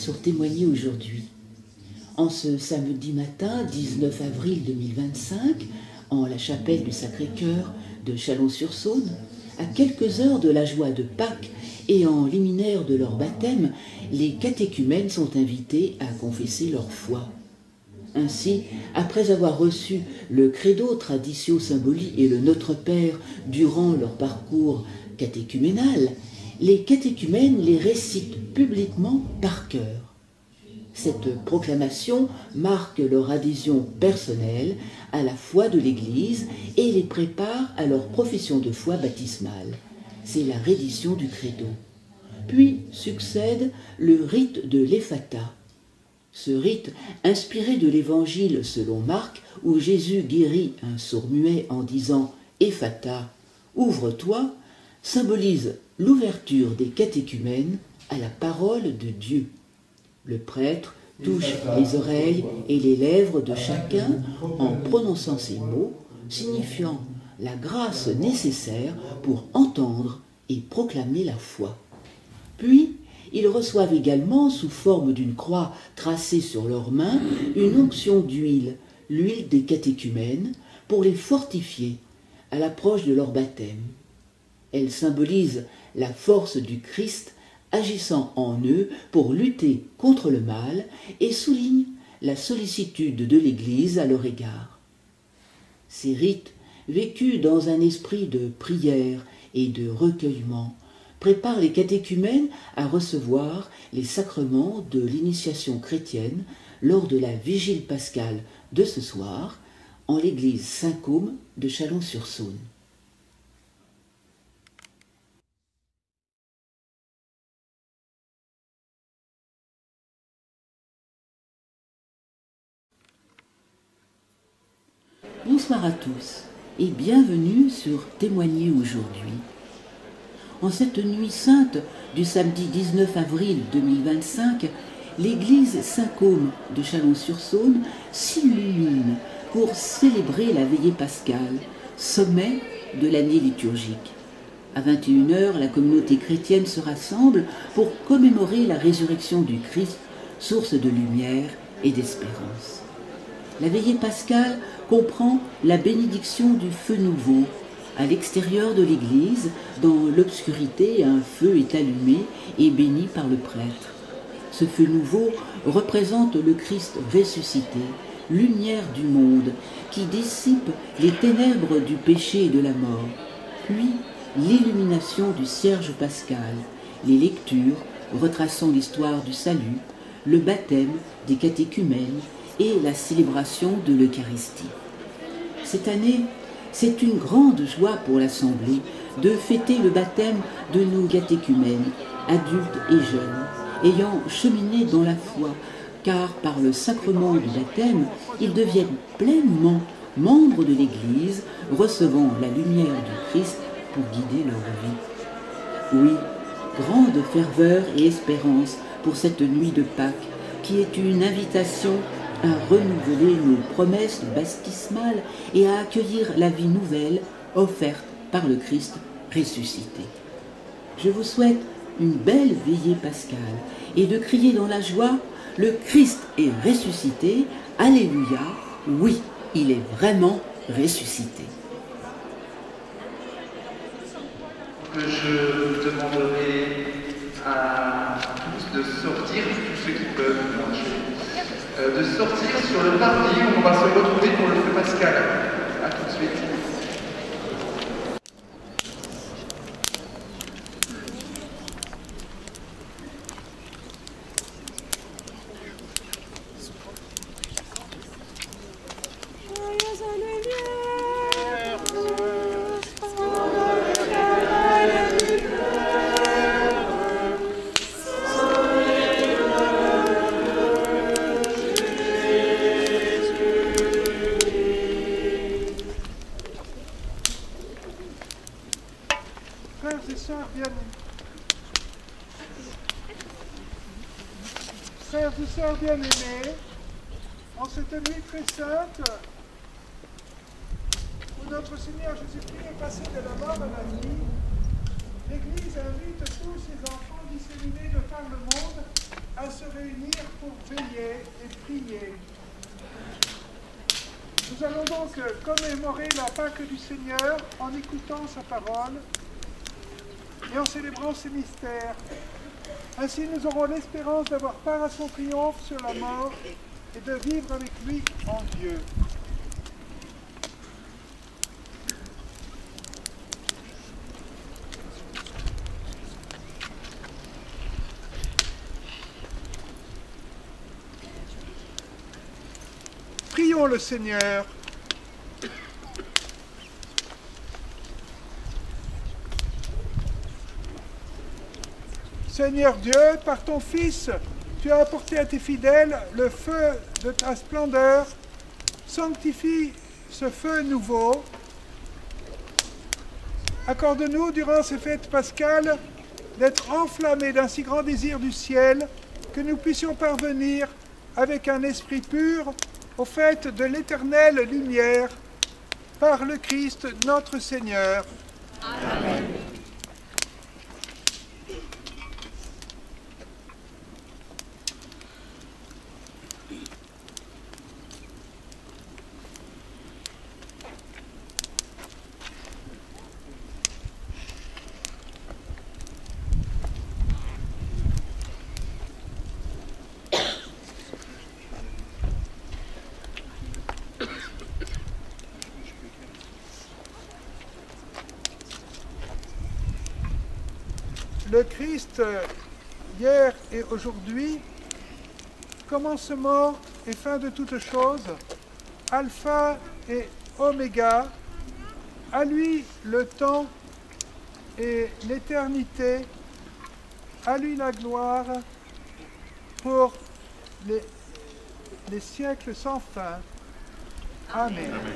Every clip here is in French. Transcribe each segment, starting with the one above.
sur Témoigner aujourd'hui. En ce samedi matin, 19 avril 2025, en la chapelle du Sacré-Cœur de Chalon-sur-Saône, à quelques heures de la joie de Pâques et en liminaire de leur baptême, les catéchumènes sont invités à confesser leur foi. Ainsi, après avoir reçu le Credo Traditio Symboli et le Notre Père durant leur parcours catéchuménal, les catéchumènes les récitent publiquement par cœur. Cette proclamation marque leur adhésion personnelle à la foi de l'Église et les prépare à leur profession de foi baptismale. C'est la reddition du Credo. Puis succède le rite de l'Ephata. Ce rite, inspiré de l'Évangile selon Marc, où Jésus guérit un sourd-muet en disant « Ephata, ouvre-toi », symbolise l'ouverture des catéchumènes à la parole de Dieu. Le prêtre touche les oreilles et les lèvres de chacun en prononçant ces mots, signifiant la grâce nécessaire pour entendre et proclamer la foi. Puis, ils reçoivent également, sous forme d'une croix tracée sur leurs mains, une onction d'huile, l'huile des catéchumènes, pour les fortifier à l'approche de leur baptême. Elle symbolise la force du Christ agissant en eux pour lutter contre le mal et souligne la sollicitude de l'Église à leur égard. Ces rites, vécus dans un esprit de prière et de recueillement, préparent les catéchumènes à recevoir les sacrements de l'initiation chrétienne lors de la vigile pascale de ce soir en l'église Saint-Côme de Chalon-sur-Saône. Bonsoir à tous et bienvenue sur Témoigner aujourd'hui. En cette nuit sainte du samedi 19 avril 2025, l'église Saint-Côme de Chalon-sur-Saône s'illumine pour célébrer la veillée pascale, sommet de l'année liturgique. À 21h, la communauté chrétienne se rassemble pour commémorer la résurrection du Christ, source de lumière et d'espérance. La veillée pascale comprend la bénédiction du feu nouveau. À l'extérieur de l'église, dans l'obscurité, un feu est allumé et béni par le prêtre. Ce feu nouveau représente le Christ ressuscité, lumière du monde, qui dissipe les ténèbres du péché et de la mort. Puis, l'illumination du cierge pascal, les lectures retraçant l'histoire du salut, le baptême des catéchumènes et la célébration de l'Eucharistie. Cette année, c'est une grande joie pour l'Assemblée de fêter le baptême de nos catéchumènes, adultes et jeunes, ayant cheminé dans la foi, car par le sacrement du baptême, ils deviennent pleinement membres de l'Église, recevant la lumière du Christ pour guider leur vie. Oui, grande ferveur et espérance pour cette nuit de Pâques, qui est une invitation à renouveler nos promesses baptismales et à accueillir la vie nouvelle offerte par le Christ ressuscité. Je vous souhaite une belle veillée pascale et de crier dans la joie « Le Christ est ressuscité, Alléluia, oui, il est vraiment ressuscité ». Je vous demanderai à tous de sortir, tous ceux qui peuvent marcher, de sortir sur le parvis où on va se retrouver pour le feu pascal. A tout de suite. Frères et sœurs bien-aimés, en cette nuit très sainte, où notre Seigneur Jésus-Christ est passé de la mort à la vie, l'Église invite tous ses enfants disséminés de par le monde à se réunir pour veiller et prier. Nous allons donc commémorer la Pâque du Seigneur en écoutant sa parole et en célébrant ses mystères. Ainsi, nous aurons l'espérance d'avoir part à son triomphe sur la mort et de vivre avec lui en Dieu. Prions le Seigneur. Seigneur Dieu, par ton Fils, tu as apporté à tes fidèles le feu de ta splendeur. Sanctifie ce feu nouveau. Accorde-nous, durant ces fêtes pascales, d'être enflammés d'un si grand désir du ciel que nous puissions parvenir, avec un esprit pur, au fait de l'éternelle lumière, par le Christ notre Seigneur. Amen. Le Christ, hier et aujourd'hui, commencement et fin de toutes choses, alpha et oméga, à lui le temps et l'éternité, à lui la gloire pour les siècles sans fin. Amen. Amen.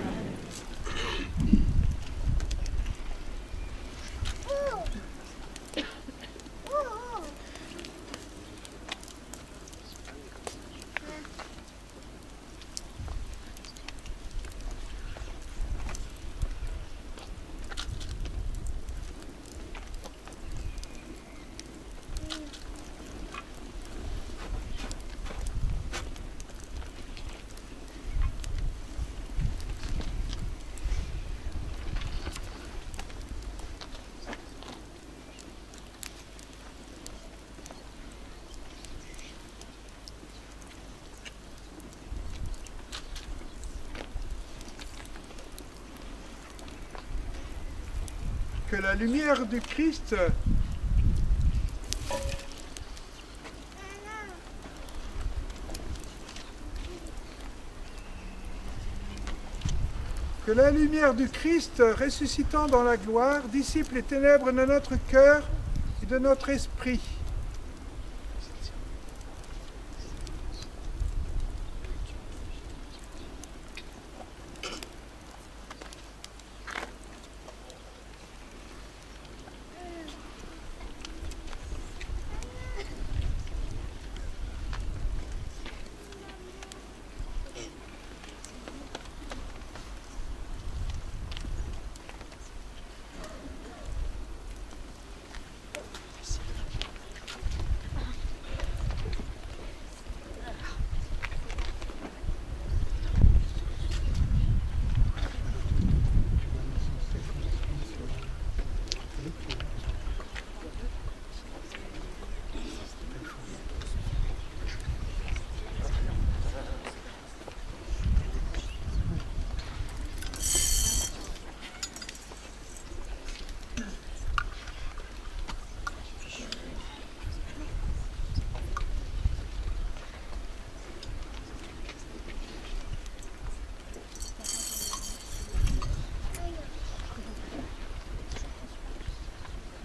Que la lumière du Christ ressuscitant dans la gloire dissipe les ténèbres de notre cœur et de notre esprit.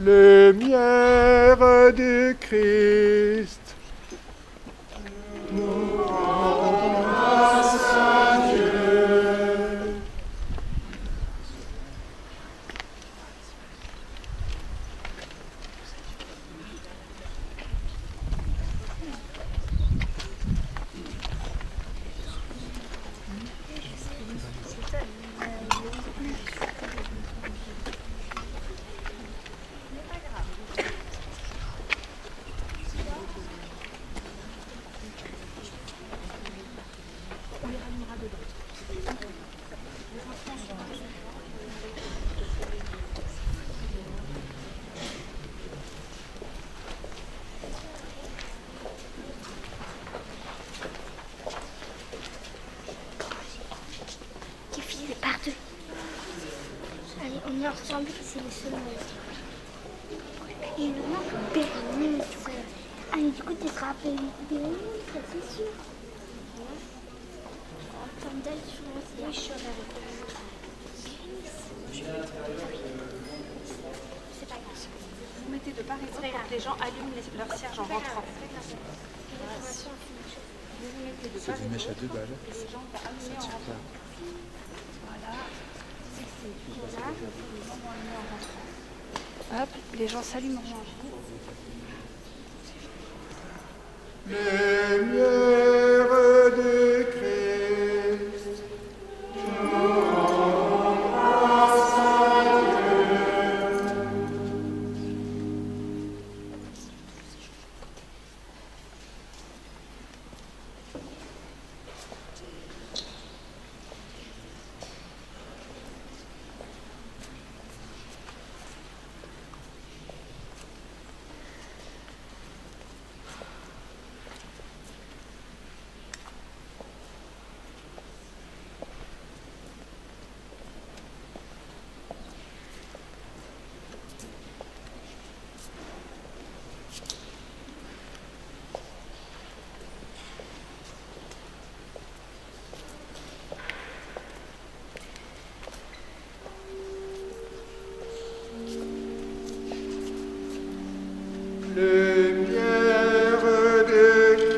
Lumière du Christ. Nous rendons grâce à Dieu. Allez, on est ensemble, c'est le seul mot. Et le nom Bérénice. Allez, du coup, tu seras appelée Bérénice, c'est sûr. Attendez, je suis avec c'est pas grave. Vous mettez de part et d'autre pour que les gens allument leur cierge en rentrant. C'est des mèches à 2 balles. Les gens allumer en rentrant. Voilà. Hop, les gens s'allument en rentrant. Lumière de Christ, grâce à Dieu. Lumière de Christ,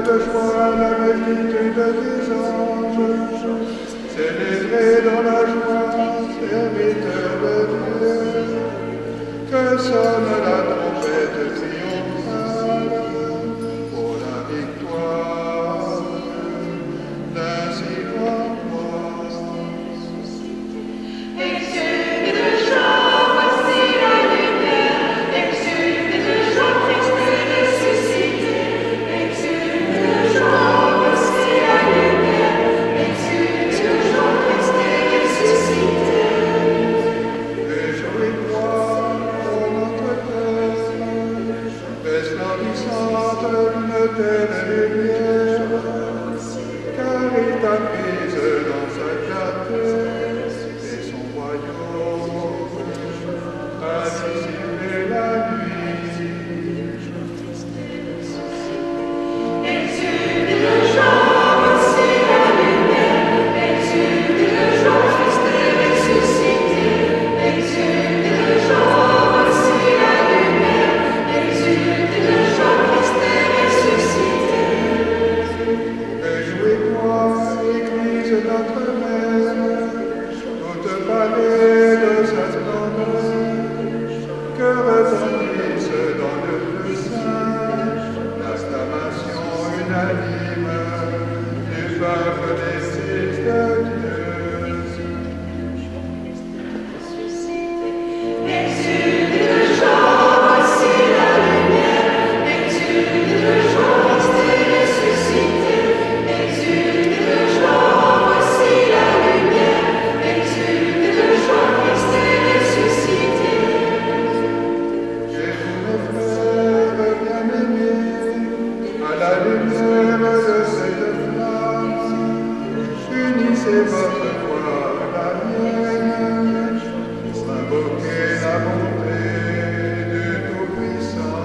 de joie la multitude des anges, célébrés dans la joie, serviteurs de Dieu, que sonne la trompette triomphale pour la victoire d'un si grand roi. Exulte de joie, voici la lumière, exulte de joie, Christ est ressuscité. Exulte de joie, voici la lumière, exulte de joie, Christ est ressuscité. Réjouis-toi pour notre peuple, unissez votre foi à la mienne pour invoquer la bonté du Tout-Puissant.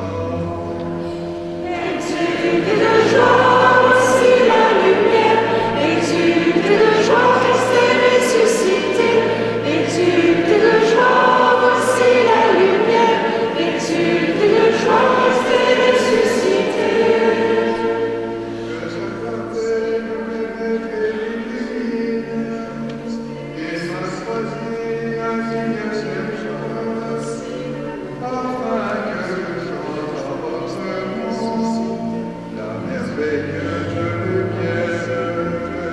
Exulte de joie, voici la lumière. Exulte de joie, Christ est ressuscité. Exulte de joie, voici la lumière. Exulte de joie, Christ est ressuscité. Que ce papier me pénètre et m'illumine. Il m'a choisi un signe séjour, afin que je chante en votre nom la merveilleuse lumière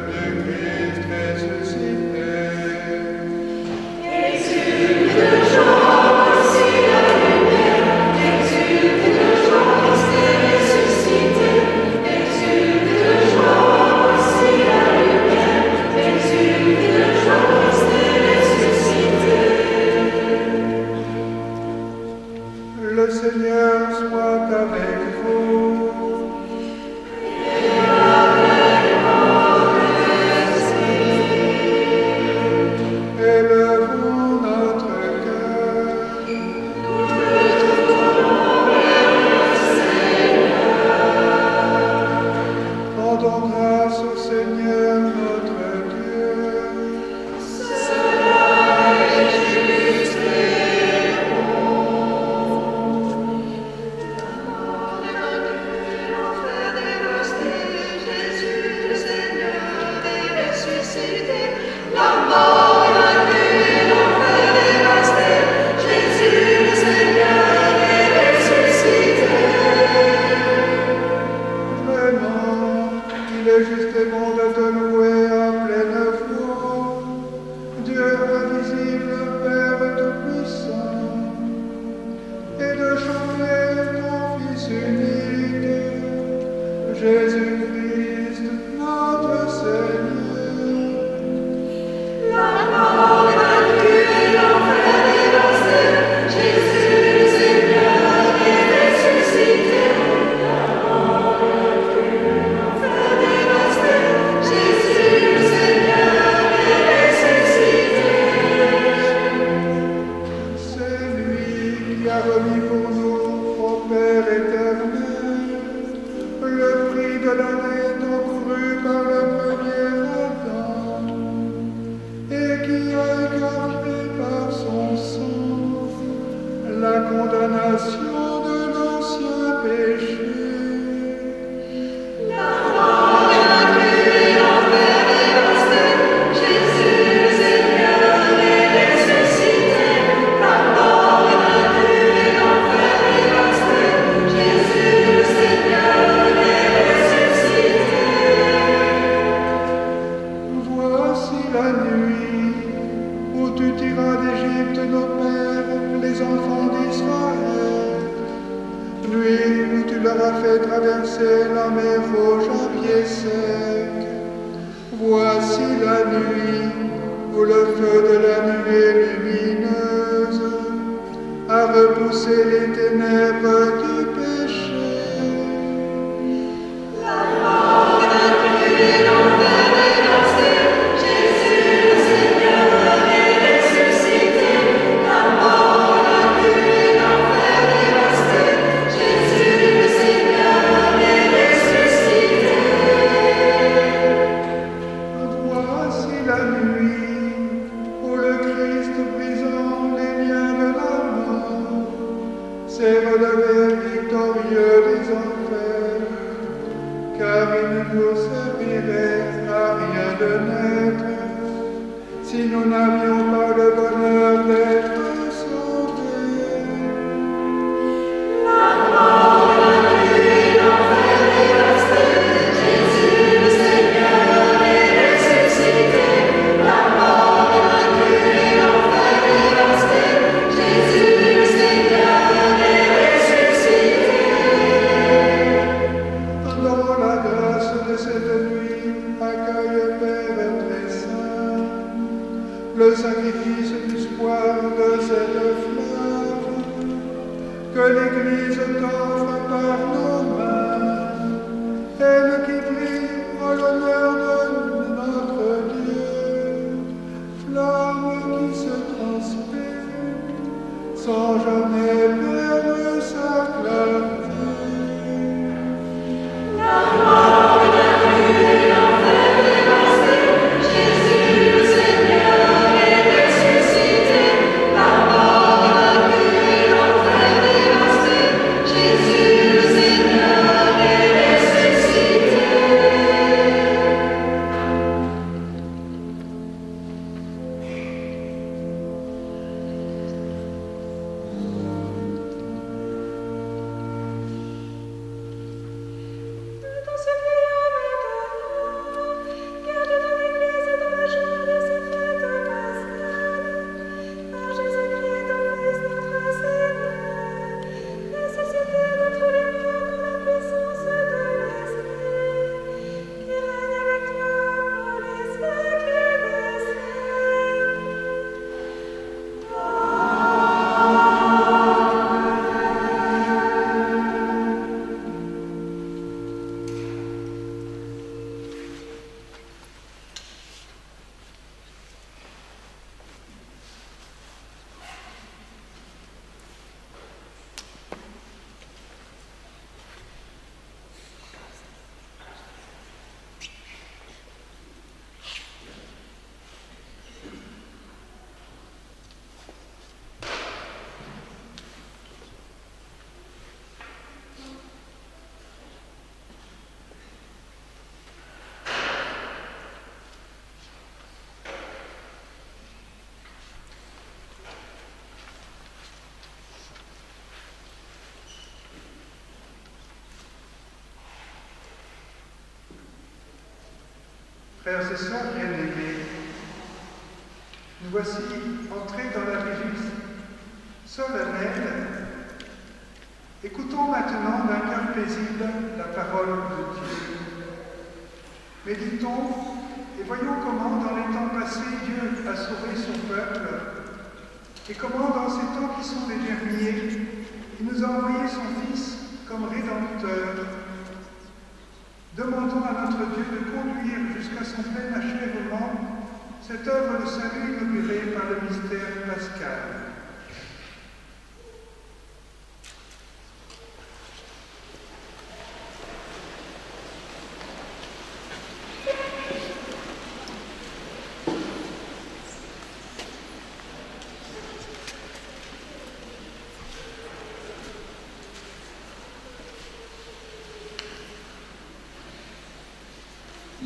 du Christ ressuscité. Exulte de joie, voici la lumière. Exulte de joie, Christ est ressuscité. Exulte de joie, voici la lumière. Exulte de joie, Christ est ressuscité. Le Seigneur soit avec vous. Élevons notre cœur. Rendons grâce au Seigneur notre Dieu. Vraiment, il est juste et bon de te louer à pleine foi, Dieu invisible, Père Tout-Puissant, et de chanter ton Fils unique, Jésus-Christ, notre Seigneur. La mort vaincue, l'enfer dévasté, Jésus le Seigneur est ressuscité. La mort vaincue, l'enfer dévasté, Jésus le Seigneur est ressuscité. C'est lui qui a remis pour nous, au Père éternel, le prix de l'année encouru par le premier Adam, et qui a écarté par son sang la condamnation de l'ancien péché. La mort vaincue, l'enfer dévasté, Jésus le Seigneur est ressuscité. La mort vaincue, l'enfer dévasté, Jésus le Seigneur est ressuscité. Voici la nuit où tu tiras d'Égypte nos pères, les enfants d'Israël. Nuit où tu leur as fait traverser la mer rouge à pied sec. Voici la nuit où le feu de la nuée lumineuse a repoussé les ténèbres du péché. La mort vaincue, l'enfer dévasté, Jésus le Seigneur est ressuscité. La mort vaincue, l'enfer dévasté, Jésus le Seigneur est ressuscité. Voici la nuit où le Christ brisant les liens de la mort s'est relevé victorieux des enfers, car il ne nous servirait à rien de naître si nous n'avions pas le bonheur d'être sauvés. La mort vaincue, l'enfer dévasté, Jésus le Seigneur est ressuscité. La mort vaincue, l'enfer dévasté, Jésus le Seigneur est ressuscité. Dans la grâce de cette nuit, accueille Père très saint, le sacrifice du espoir de cette flamme que l'Église t'offre par nos mains, elle qui brille en l'honneur de notre Dieu. Frères et sœurs bien-aimés, nous voici entrés dans la visite solennelle. Écoutons maintenant d'un cœur paisible la parole de Dieu. Méditons et voyons comment dans les temps passés Dieu a sauvé son peuple et comment dans ces temps qui sont les derniers, il nous a envoyé son Fils comme Rédempteur. Demandons à notre Dieu de conduire jusqu'à son plein achèvement cette œuvre de salut inaugurée par le mystère pascal.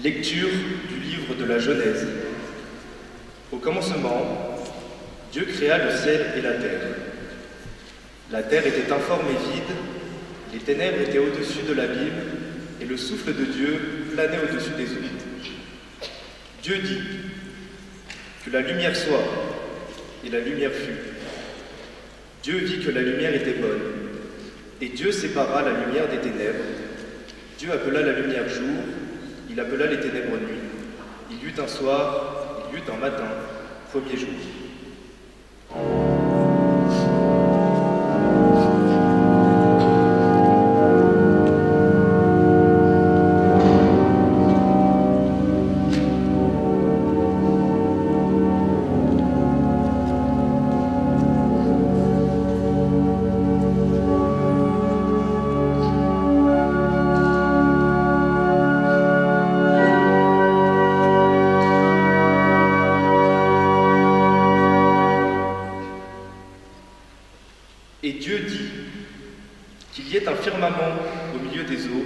Lecture du livre de la Genèse. Au commencement, Dieu créa le ciel et la terre. La terre était informe et vide, les ténèbres étaient au-dessus de l'abîme, et le souffle de Dieu planait au-dessus des eaux. Dieu dit que la lumière soit, et la lumière fut. Dieu vit que la lumière était bonne, et Dieu sépara la lumière des ténèbres. Dieu appela la lumière jour, il appela les ténèbres nuit. Il y eut un soir, il y eut un matin, premier jour. Et Dieu dit qu'il y ait un firmament au milieu des eaux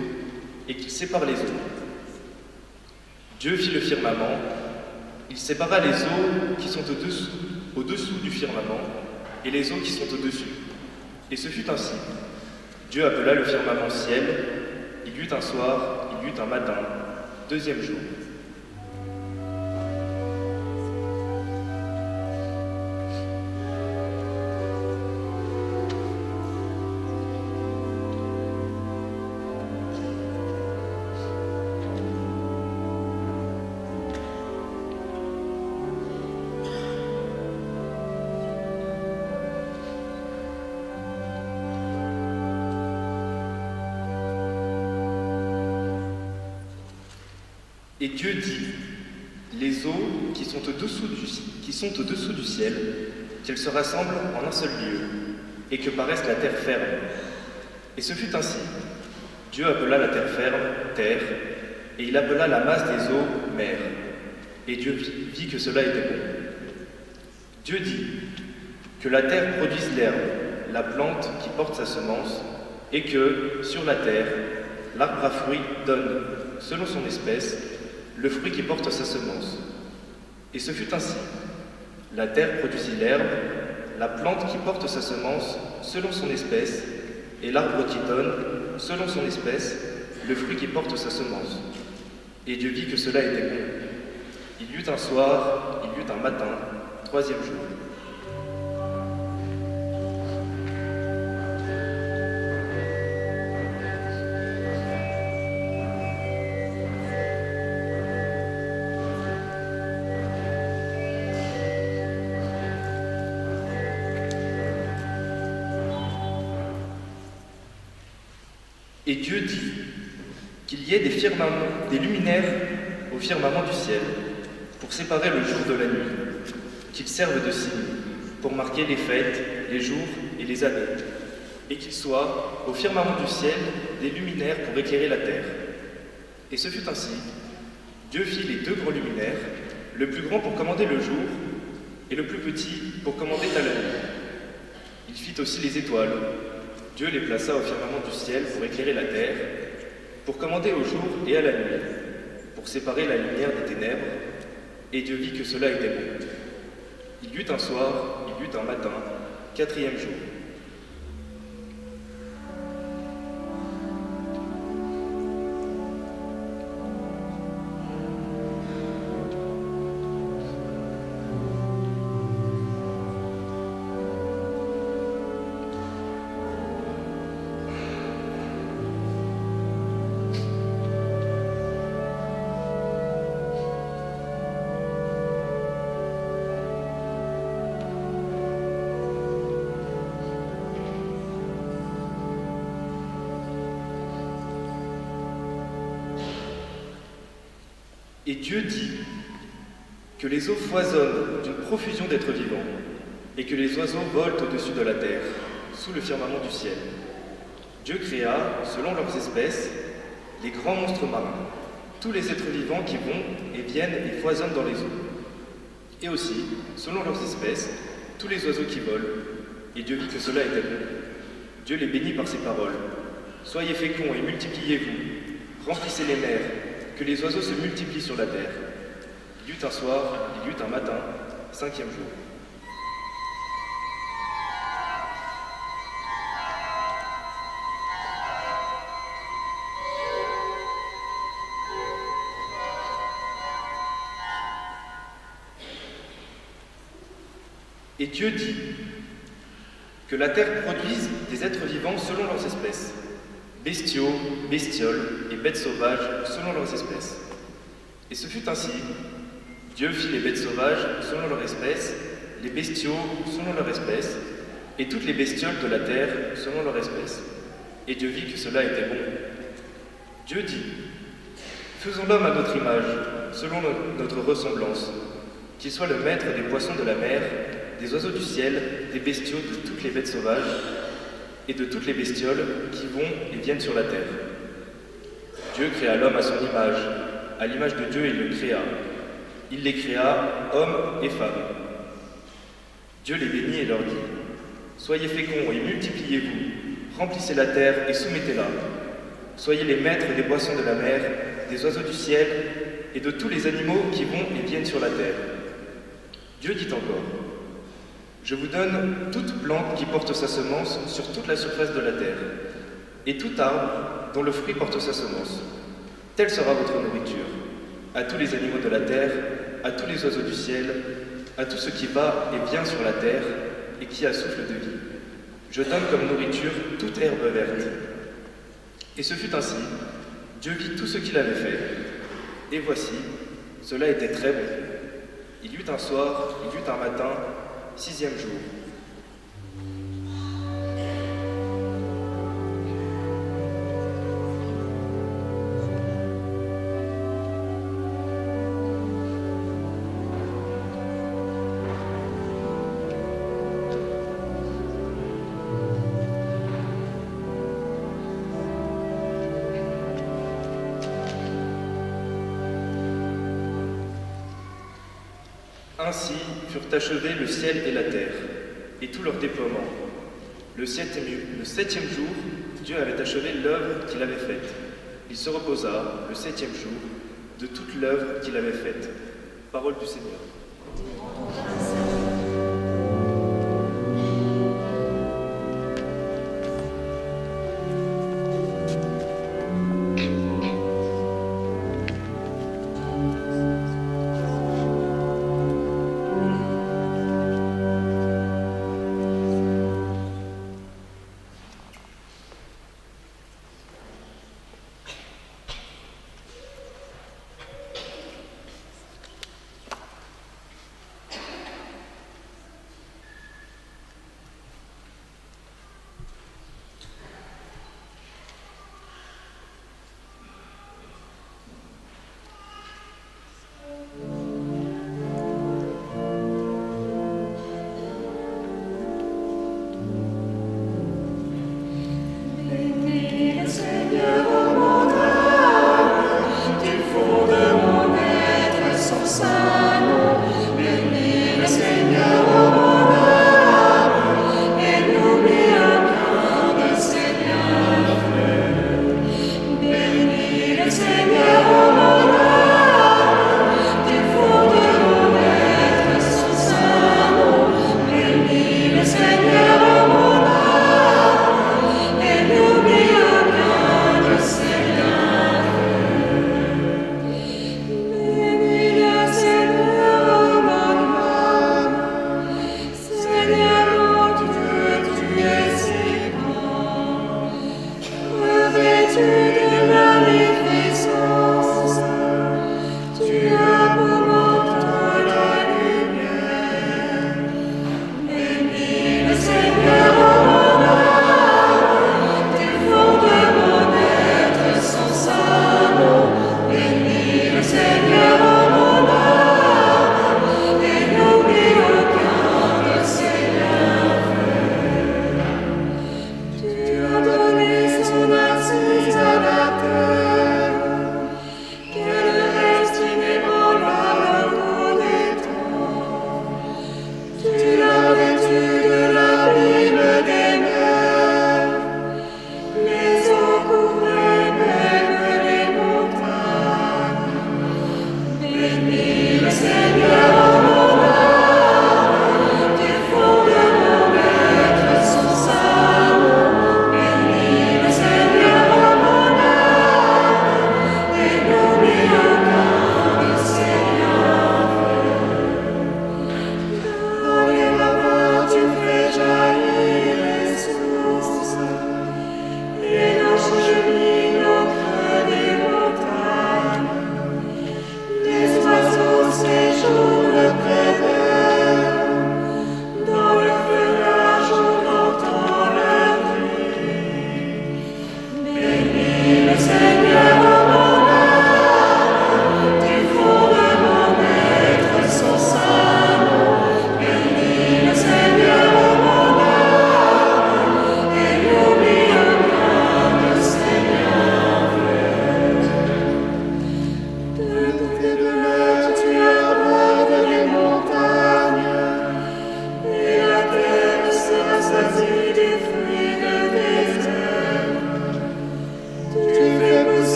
et qu'il sépare les eaux. Dieu fit le firmament, il sépara les eaux qui sont au-dessous du firmament et les eaux qui sont au-dessus. Et ce fut ainsi. Dieu appela le firmament ciel, il y eut un soir, il y eut un matin, deuxième jour. Et Dieu dit, les eaux qui sont au-dessous du ciel, qu'elles se rassemblent en un seul lieu, et que paraisse la terre ferme. Et ce fut ainsi. Dieu appela la terre ferme, terre, et il appela la masse des eaux, mer. Et Dieu vit que cela était bon. Dieu dit, que la terre produise l'herbe, la plante qui porte sa semence, et que, sur la terre, l'arbre à fruits donne, selon son espèce, le fruit qui porte sa semence. Et ce fut ainsi. La terre produisit l'herbe, la plante qui porte sa semence selon son espèce, et l'arbre qui donne, selon son espèce, le fruit qui porte sa semence. Et Dieu vit que cela était bon. Il y eut un soir, il y eut un matin, troisième jour. Et Dieu dit qu'il y ait des luminaires au firmament du ciel pour séparer le jour de la nuit, qu'ils servent de signe pour marquer les fêtes, les jours et les années, et qu'il soit au firmament du ciel des luminaires pour éclairer la terre. Et ce fut ainsi. Dieu fit les deux grands luminaires, le plus grand pour commander le jour et le plus petit pour commander à la nuit. Il fit aussi les étoiles. Dieu les plaça au firmament du ciel pour éclairer la terre, pour commander au jour et à la nuit, pour séparer la lumière des ténèbres, et Dieu vit que cela était bon. Il y eut un soir, il y eut un matin, quatrième jour. Et Dieu dit que les eaux foisonnent d'une profusion d'êtres vivants, et que les oiseaux volent au-dessus de la terre, sous le firmament du ciel. Dieu créa, selon leurs espèces, les grands monstres marins, tous les êtres vivants qui vont et viennent et foisonnent dans les eaux. Et aussi, selon leurs espèces, tous les oiseaux qui volent, et Dieu vit que cela était bon. Dieu les bénit par ses paroles. Soyez féconds et multipliez-vous, remplissez les mers, que les oiseaux se multiplient sur la terre. Il y eut un soir, il y eut un matin, 5e jour. Et Dieu dit que la terre produise des êtres vivants selon leurs espèces, bestiaux, bestioles et bêtes sauvages selon leurs espèces. Et ce fut ainsi. Dieu fit les bêtes sauvages selon leur espèce, les bestiaux selon leur espèce, et toutes les bestioles de la terre selon leur espèce. Et Dieu vit que cela était bon. Dieu dit, faisons l'homme à notre image, selon notre ressemblance, qu'il soit le maître des poissons de la mer, des oiseaux du ciel, des bestiaux, de toutes les bêtes sauvages, et de toutes les bestioles qui vont et viennent sur la terre. Dieu créa l'homme à son image, à l'image de Dieu il le créa. Il les créa, hommes et femmes. Dieu les bénit et leur dit, soyez féconds et multipliez-vous, remplissez la terre et soumettez-la. Soyez les maîtres des poissons de la mer, des oiseaux du ciel, et de tous les animaux qui vont et viennent sur la terre. Dieu dit encore, je vous donne toute plante qui porte sa semence sur toute la surface de la terre, et tout arbre dont le fruit porte sa semence. Telle sera votre nourriture, à tous les animaux de la terre, à tous les oiseaux du ciel, à tout ce qui va et vient sur la terre, et qui a souffle de vie. Je donne comme nourriture toute herbe verte. Et ce fut ainsi, Dieu vit tout ce qu'il avait fait, et voici, cela était très bon. Il y eut un soir, il y eut un matin, 6e jour. Ainsi furent achevés le ciel et la terre, et tout leur déploiement. Le 7e jour, Dieu avait achevé l'œuvre qu'il avait faite. Il se reposa, le 7e jour, de toute l'œuvre qu'il avait faite. Parole du Seigneur.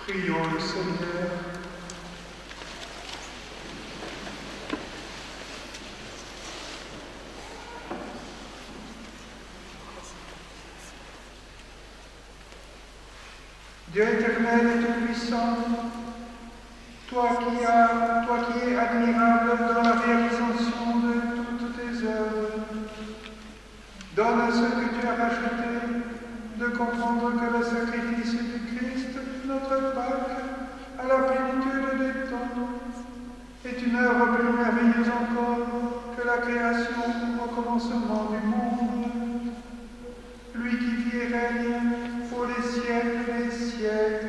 Prions le Seigneur. Dieu éternel et tout-puissant, toi qui es admirable dans la réalisation de toutes tes œuvres, donne à ceux que tu as rachetés de comprendre que le sacrifice du Christ, notre Pâque, à la plénitude des temps, est une œuvre plus merveilleuse encore que la création au commencement du monde. Lui qui vit et règne pour les siècles des siècles.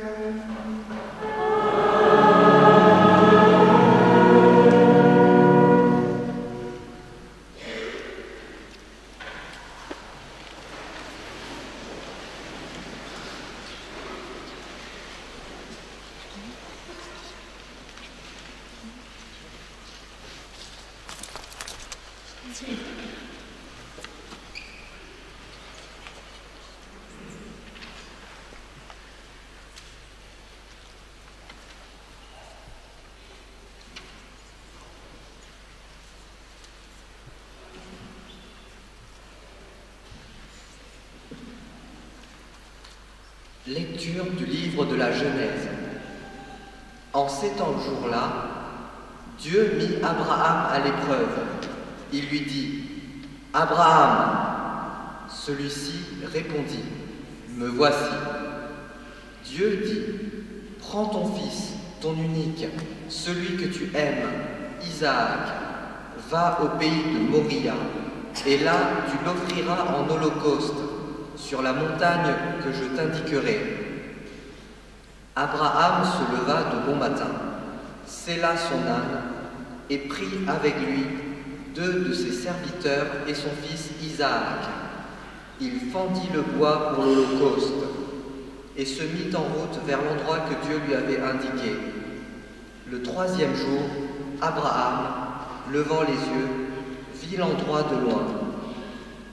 Lecture du livre de la Genèse. En ces temps jour-là, Dieu mit Abraham à l'épreuve. Il lui dit : « Abraham !» Celui-ci répondit : « Me voici. » Dieu dit : « Prends ton fils, ton unique, celui que tu aimes, Isaac, va au pays de Moria, et là tu l'offriras en holocauste, sur la montagne que je t'indiquerai. » Abraham se leva de bon matin, sella son âne et prit avec lui 2 de ses serviteurs et son fils Isaac. Il fendit le bois pour l'holocauste et se mit en route vers l'endroit que Dieu lui avait indiqué. Le 3e jour, Abraham, levant les yeux, vit l'endroit de loin.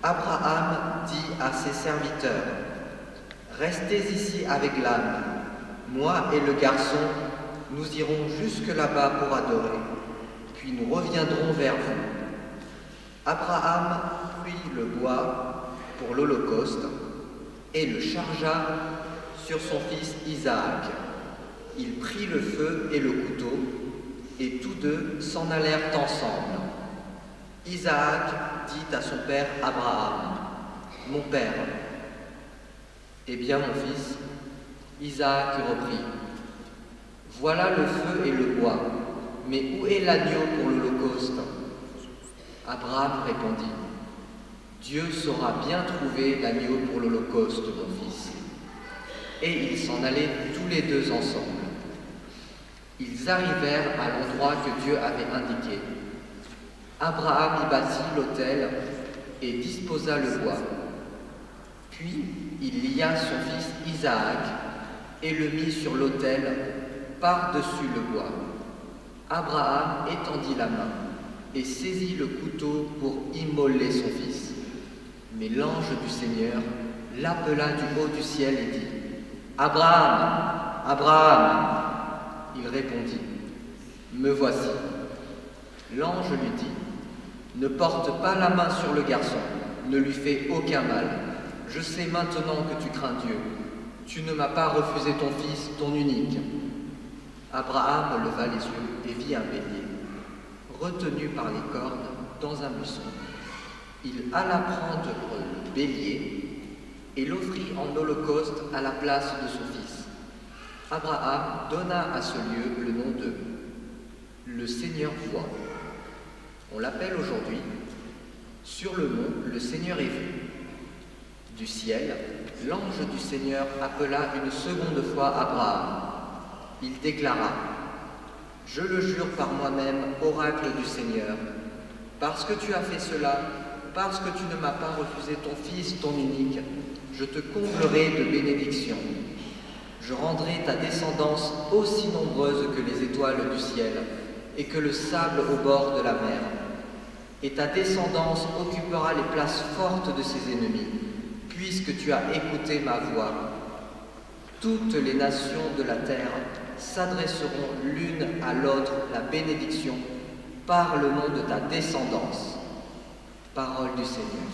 Abraham dit à ses serviteurs : « Restez ici avec l'âne. Moi et le garçon, nous irons jusque là-bas pour adorer, puis nous reviendrons vers vous. » Abraham prit le bois pour l'holocauste et le chargea sur son fils Isaac. Il prit le feu et le couteau, et tous deux s'en allèrent ensemble. Isaac dit à son père Abraham : « Mon père. » « Eh bien, mon fils ?» Isaac reprit : « Voilà le feu et le bois, mais où est l'agneau pour l'holocauste ?» Abraham répondit : « Dieu saura bien trouver l'agneau pour l'holocauste, mon fils. » Et ils s'en allaient tous les deux ensemble. Ils arrivèrent à l'endroit que Dieu avait indiqué. Abraham y bâtit l'autel et disposa le bois. Puis il lia son fils Isaac et le mit sur l'autel par-dessus le bois. Abraham étendit la main et saisit le couteau pour immoler son fils. Mais l'ange du Seigneur l'appela du haut du ciel et dit : « Abraham, Abraham !» Il répondit : « Me voici. » L'ange lui dit : « Ne porte pas la main sur le garçon, ne lui fais aucun mal. Je sais maintenant que tu crains Dieu. Tu ne m'as pas refusé ton fils, ton unique. » Abraham leva les yeux et vit un bélier, retenu par les cornes dans un buisson. Il alla prendre le bélier et l'offrit en holocauste à la place de son fils. Abraham donna à ce lieu le nom de « Le Seigneur voit ». On l'appelle aujourd'hui « Sur le mont, le Seigneur est vu ». Du ciel, l'ange du Seigneur appela une seconde fois Abraham. Il déclara : « Je le jure par moi-même, oracle du Seigneur, parce que tu as fait cela, parce que tu ne m'as pas refusé ton fils, ton unique, je te comblerai de bénédictions. Je rendrai ta descendance aussi nombreuse que les étoiles du ciel et que le sable au bord de la mer. Et ta descendance occupera les places fortes de ses ennemis, puisque tu as écouté ma voix. » toutes les nations de la terre s'adresseront l'une à l'autre la bénédiction par le nom de ta descendance. Parole du Seigneur.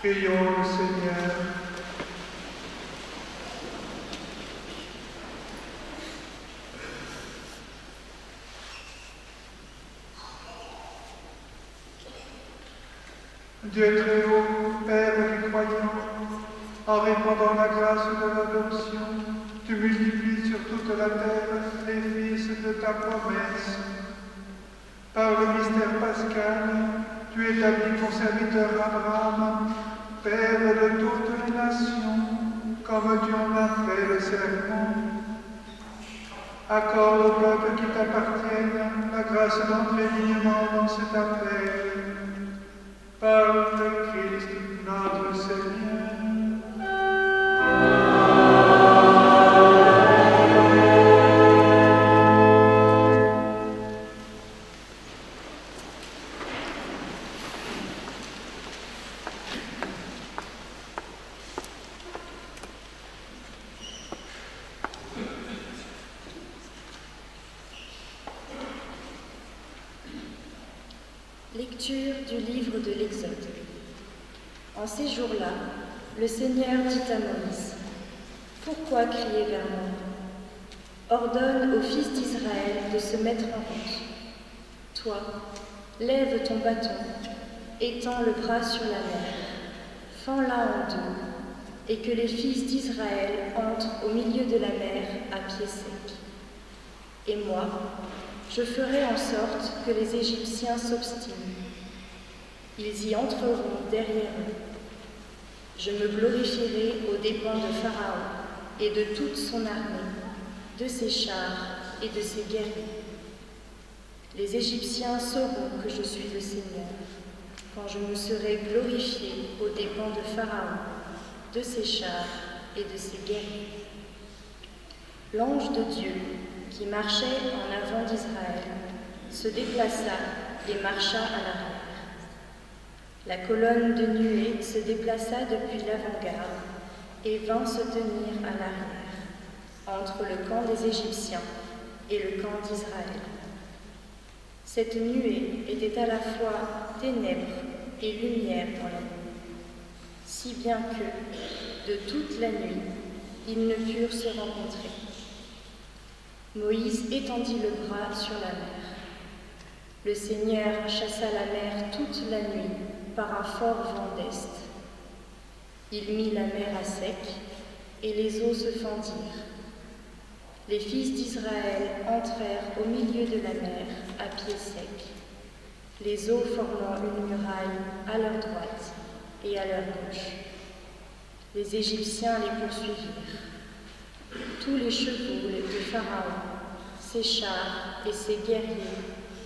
Prions le Seigneur. Dieu très haut, Père des croyants, en répandant la grâce de l'adoption, tu multiplies sur toute la terre les fils de ta promesse. Par le mystère pascal, tu établis ton serviteur Abraham, Père de toutes les nations, comme tu en as fait le serment. Accorde au peuple qui t'appartienne la grâce d'entrer dignement dans cet appel. Par le Christ notre Seigneur. Lecture du livre de l'Exode. En ces jours-là, le Seigneur dit à Moïse, « Pourquoi crier vers moi? Ordonne aux fils d'Israël de se mettre en route. Toi, lève ton bâton, étends le bras sur la mer, fends-la en deux, et que les fils d'Israël entrent au milieu de la mer à pied sec. Et moi, je ferai en sorte que les Égyptiens s'obstinent. Ils y entreront derrière eux. Je me glorifierai aux dépens de Pharaon et de toute son armée, de ses chars et de ses guerriers. Les Égyptiens sauront que je suis le Seigneur, quand je me serai glorifié aux dépens de Pharaon, de ses chars et de ses guerriers. » L'ange de Dieu, qui marchait en avant d'Israël, se déplaça et marcha à l'arrière. La colonne de nuée se déplaça depuis l'avant-garde et vint se tenir à l'arrière, entre le camp des Égyptiens et le camp d'Israël. Cette nuée était à la fois ténèbres et lumière dans la nuit, si bien que, de toute la nuit, ils ne purent se rencontrer. Moïse étendit le bras sur la mer. Le Seigneur chassa la mer toute la nuit par un fort vent d'est. Il mit la mer à sec et les eaux se fendirent. Les fils d'Israël entrèrent au milieu de la mer à pied sec, les eaux formant une muraille à leur droite et à leur gauche. Les Égyptiens les poursuivirent. Tous les chevaux de Pharaon, ses chars et ses guerriers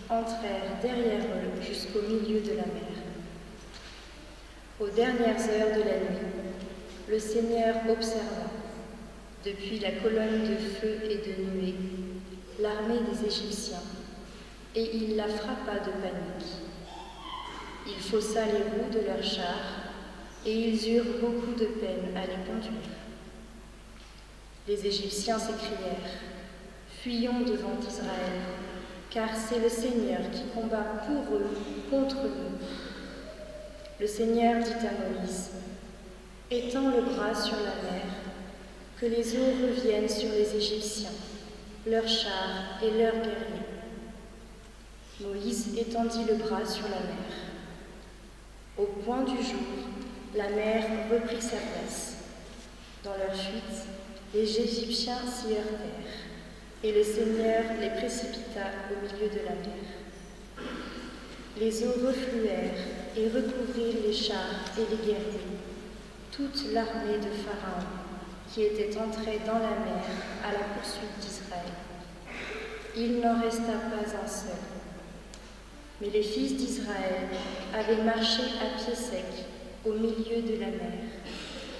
entrèrent derrière eux jusqu'au milieu de la mer. Aux dernières heures de la nuit, le Seigneur observa, depuis la colonne de feu et de nuée, l'armée des Égyptiens, et il la frappa de panique. Il faussa les roues de leurs chars, et ils eurent beaucoup de peine à les conduire. Les Égyptiens s'écrièrent, « Fuyons devant Israël, car c'est le Seigneur qui combat pour eux contre nous. » Le Seigneur dit à Moïse, « Étends le bras sur la mer, que les eaux reviennent sur les Égyptiens, leurs chars et leurs guerriers. » Moïse étendit le bras sur la mer. Au point du jour, la mer reprit sa place. Dans leur fuite, les Égyptiens s'y heurtèrent, et le Seigneur les précipita au milieu de la mer. Les eaux refluèrent et recouvrirent les chars et les guerriers, toute l'armée de Pharaon, qui était entrée dans la mer à la poursuite d'Israël. Il n'en resta pas un seul. Mais les fils d'Israël avaient marché à pied sec au milieu de la mer,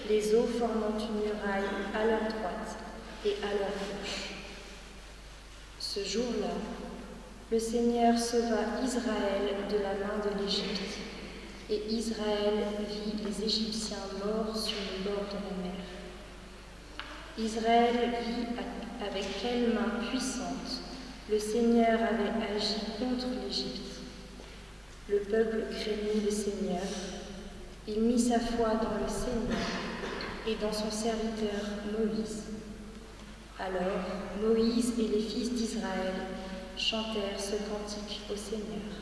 les eaux formant une muraille à leur droite et à leur gauche. Ce jour-là, le Seigneur sauva Israël de la main de l'Égypte, et Israël vit les Égyptiens morts sur le bord de la mer. Israël vit avec quelle main puissante le Seigneur avait agi contre l'Égypte. Le peuple craignit le Seigneur, il mit sa foi dans le Seigneur et dans son serviteur Moïse. Alors Moïse et les fils d'Israël chantèrent ce cantique au Seigneur.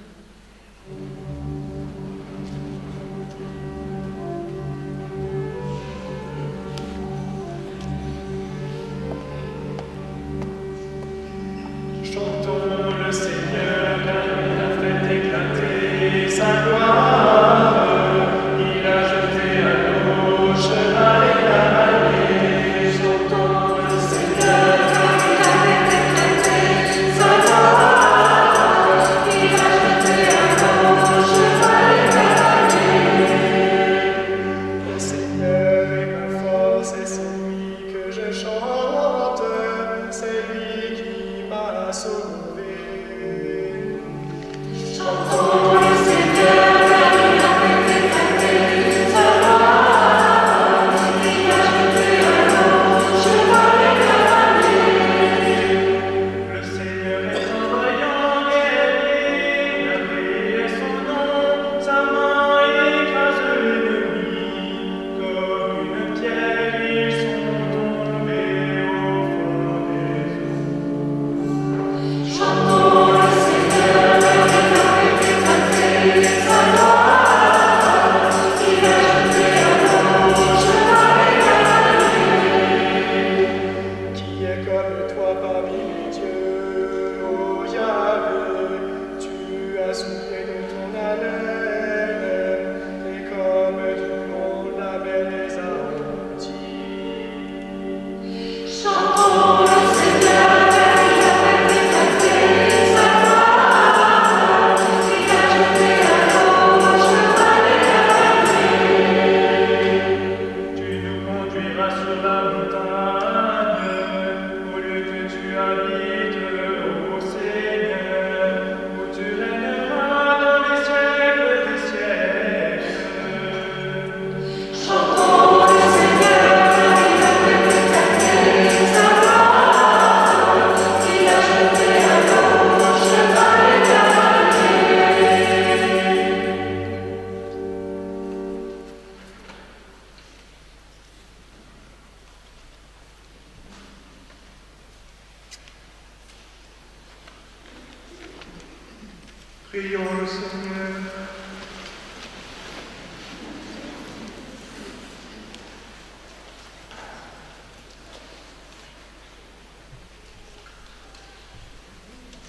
Chantons le Seigneur, car il a fait éclater sa gloire. Il a jeté à nos cheval et cavaliers. Chantons le Seigneur, car il a fait éclater sa gloire. sauver. Chantons le Seigneur, il a fait éclater sa loi, il a jeté à l'eau, cheval et cavalier. Le Seigneur est un vaillant guerrier, il a brillé son nom, sa main écrase l'ennemi, comme une pierre ils sont tombés au fond des eaux. Chantons le Seigneur, il a fait éclater sa loi, il a jeté à l'eau, cheval et cavalier. Qui est comme toi parmi les dieux, ô Yahvé, tu as soufflé de ton haleine, et comme du monde la mer les a engloutis. Chantons le Seigneur, il a fait éclater sa loi, il a jeté à l'eau, cheval et cavalier. Tu nous conduiras sur la montagne, au lieu que tu habites, ô Seigneur, où tu régneras dans les siècles des siècles. Chantons le Seigneur, il a fait éclater sa loi, il a jeté à l'eau, cheval et cavalier. Prions le Seigneur.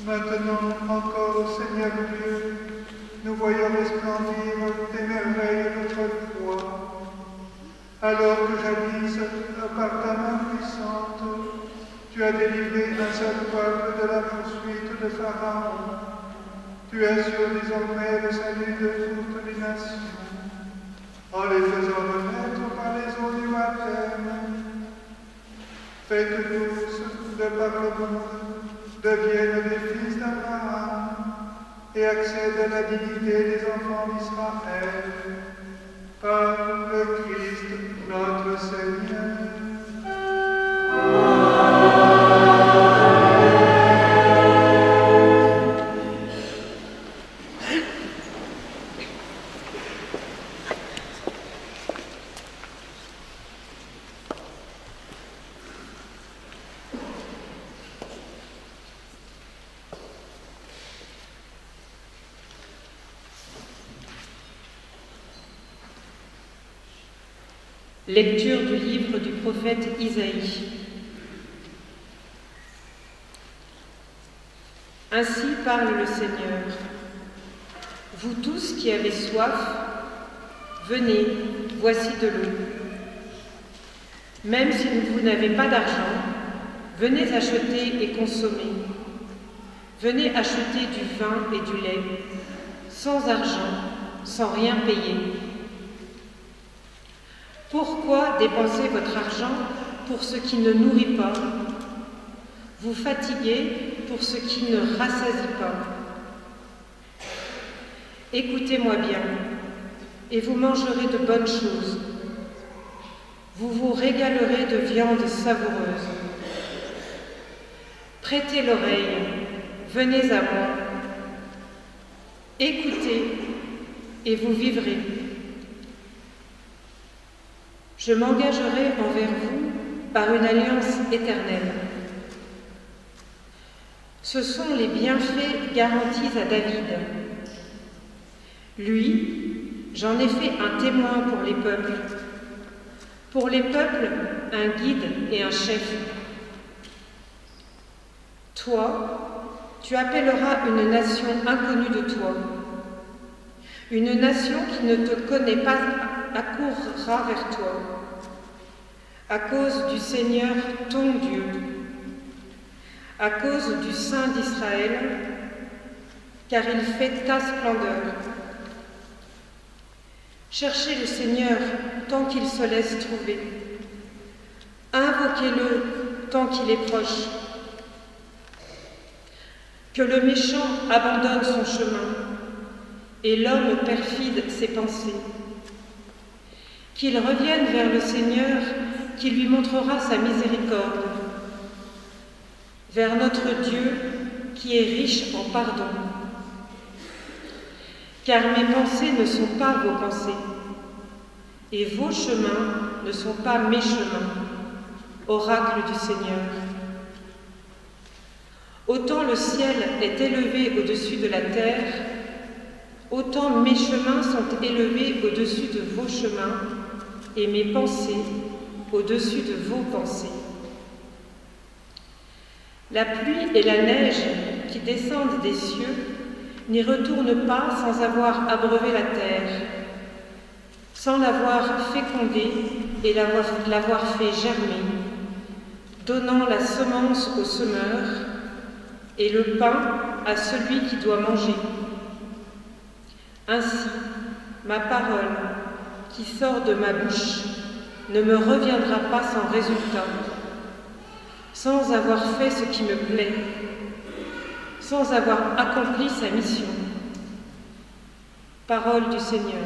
Maintenant encore, Seigneur Dieu, nous voyons resplendir tes merveilles de notre foi. Alors que jadis, par ta main puissante, tu as délivré un seul peuple de la poursuite de Pharaon. Tu assures désormais le salut de toutes les nations, en les faisant renaître par les eaux du baptême. Fais que tous, de par le monde, deviennent des fils d'Abraham et accèdent à la dignité des enfants d'Israël. Par le Christ notre Seigneur. Lecture du livre du prophète Isaïe. Ainsi parle le Seigneur. Vous tous qui avez soif, venez, voici de l'eau. Même si vous n'avez pas d'argent, venez acheter et consommer. Venez acheter du vin et du lait, sans argent, sans rien payer. Pourquoi dépenser votre argent pour ce qui ne nourrit pas, vous fatiguer pour ce qui ne rassasie pas? Écoutez-moi bien, et vous mangerez de bonnes choses. Vous vous régalerez de viande savoureuse. Prêtez l'oreille, venez à moi. Écoutez, et vous vivrez. Je m'engagerai envers vous par une alliance éternelle. Ce sont les bienfaits garantis à David. Lui, j'en ai fait un témoin pour les peuples. Pour les peuples, un guide et un chef. Toi, tu appelleras une nation inconnue de toi. Une nation qui ne te connaît pas accourra vers toi, à cause du Seigneur ton Dieu, à cause du Saint d'Israël, car il fait ta splendeur. Cherchez le Seigneur tant qu'il se laisse trouver. Invoquez-le tant qu'il est proche. Que le méchant abandonne son chemin et l'homme perfide ses pensées. Qu'il revienne vers le Seigneur qui lui montrera sa miséricorde, vers notre Dieu qui est riche en pardon. Car mes pensées ne sont pas vos pensées, et vos chemins ne sont pas mes chemins, oracle du Seigneur. Autant le ciel est élevé au-dessus de la terre, autant mes chemins sont élevés au-dessus de vos chemins, et mes pensées au-dessus de vos pensées. La pluie et la neige qui descendent des cieux n'y retournent pas sans avoir abreuvé la terre, sans l'avoir fécondée et l'avoir fait germer, donnant la semence au semeur et le pain à celui qui doit manger. Ainsi, ma parole qui sort de ma bouche ne me reviendra pas sans résultat, sans avoir fait ce qui me plaît, sans avoir accompli sa mission. Parole du Seigneur.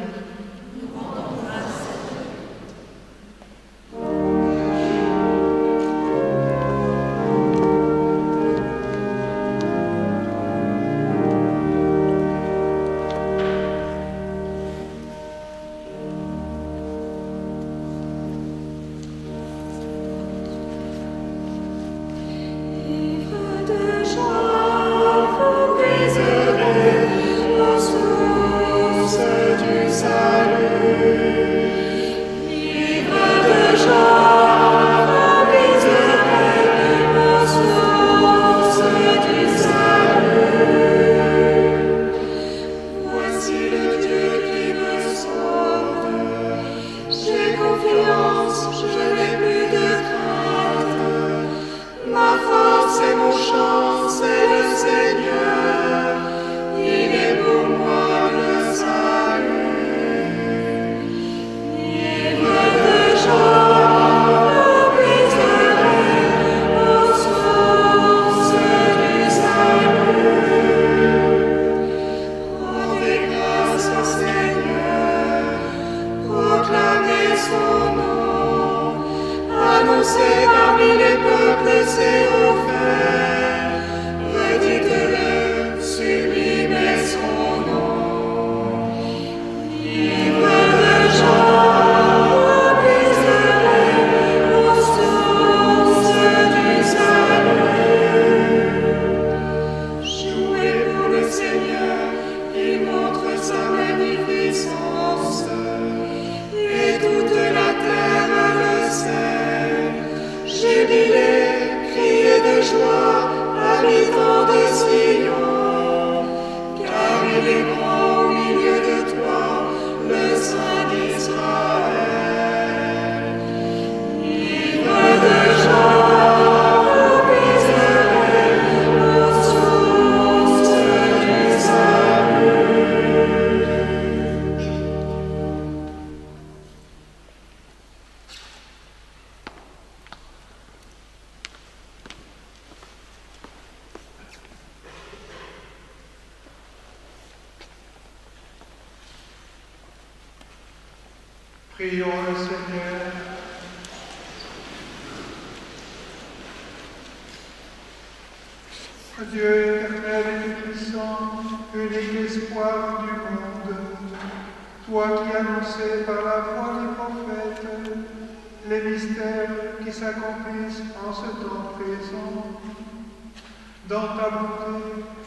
Prions le Seigneur. Dieu éternel et tout-puissant, unique espoir du monde, toi qui annonçais par la voix des prophètes les mystères qui s'accomplissent en ce temps présent, dans ta bonté,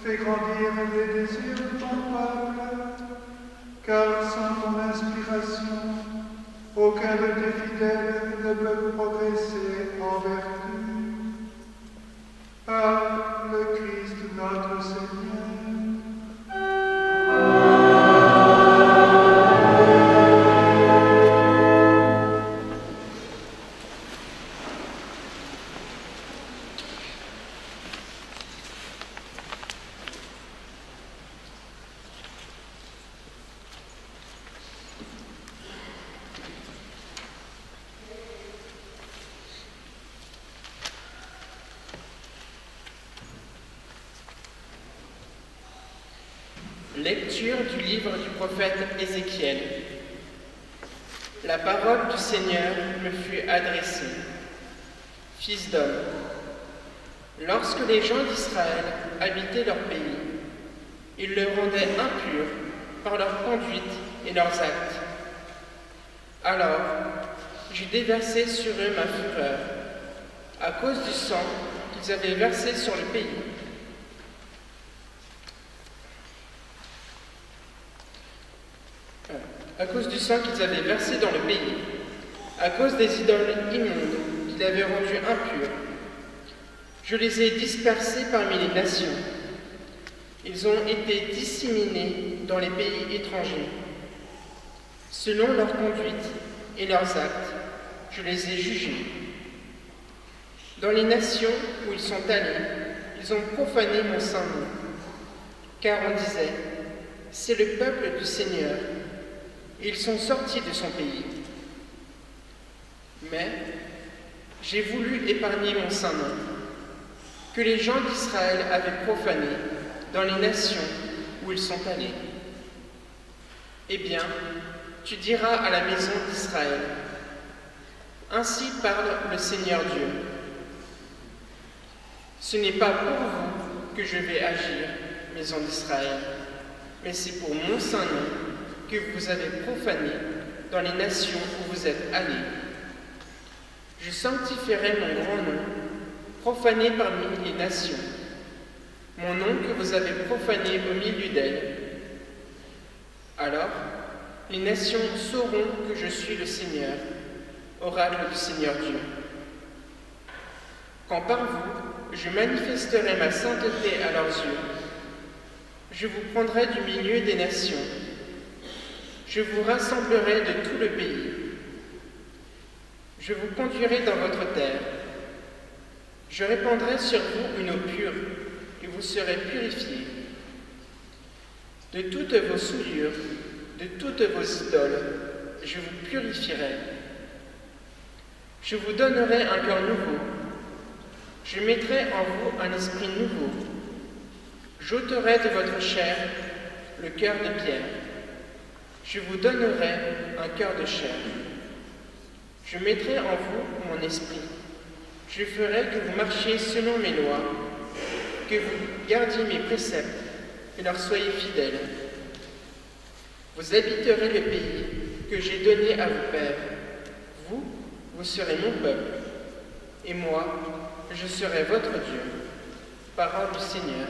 fais grandir les désirs de ton peuple, car sans ton inspiration, aucun de tes fidèles ne peut progresser en vertu. Par le Christ notre Seigneur. Lecture du livre du prophète Ézéchiel. La parole du Seigneur me fut adressée. Fils d'homme, lorsque les gens d'Israël habitaient leur pays, ils le rendaient impur par leur conduite et leurs actes. Alors, j'ai déversé sur eux ma fureur, à cause du sang qu'ils avaient versé sur le pays. À cause du sang qu'ils avaient versé dans le pays, à cause des idoles immondes qu'ils avaient rendues impures. Je les ai dispersés parmi les nations. Ils ont été disséminés dans les pays étrangers. Selon leur conduite et leurs actes, je les ai jugés. Dans les nations où ils sont allés, ils ont profané mon saint nom. Car on disait, c'est le peuple du Seigneur. Ils sont sortis de son pays. Mais j'ai voulu épargner mon saint nom, que les gens d'Israël avaient profané dans les nations où ils sont allés. Eh bien, tu diras à la maison d'Israël, ainsi parle le Seigneur Dieu. Ce n'est pas pour vous que je vais agir, maison d'Israël, mais c'est pour mon saint nom que vous avez profané dans les nations où vous êtes allés. Je sanctifierai mon grand nom, profané parmi les nations, mon nom que vous avez profané au milieu d'elles. Alors, les nations sauront que je suis le Seigneur, oracle du Seigneur Dieu. Quand par vous, je manifesterai ma sainteté à leurs yeux, je vous prendrai du milieu des nations, je vous rassemblerai de tout le pays. Je vous conduirai dans votre terre. Je répandrai sur vous une eau pure, et vous serez purifiés. De toutes vos souillures, de toutes vos idoles, je vous purifierai. Je vous donnerai un cœur nouveau. Je mettrai en vous un esprit nouveau. J'ôterai de votre chair le cœur de pierre. Je vous donnerai un cœur de chair. Je mettrai en vous mon esprit. Je ferai que vous marchiez selon mes lois, que vous gardiez mes préceptes et leur soyez fidèles. Vous habiterez le pays que j'ai donné à vos pères. Vous serez mon peuple, et moi, je serai votre Dieu. Parole du Seigneur.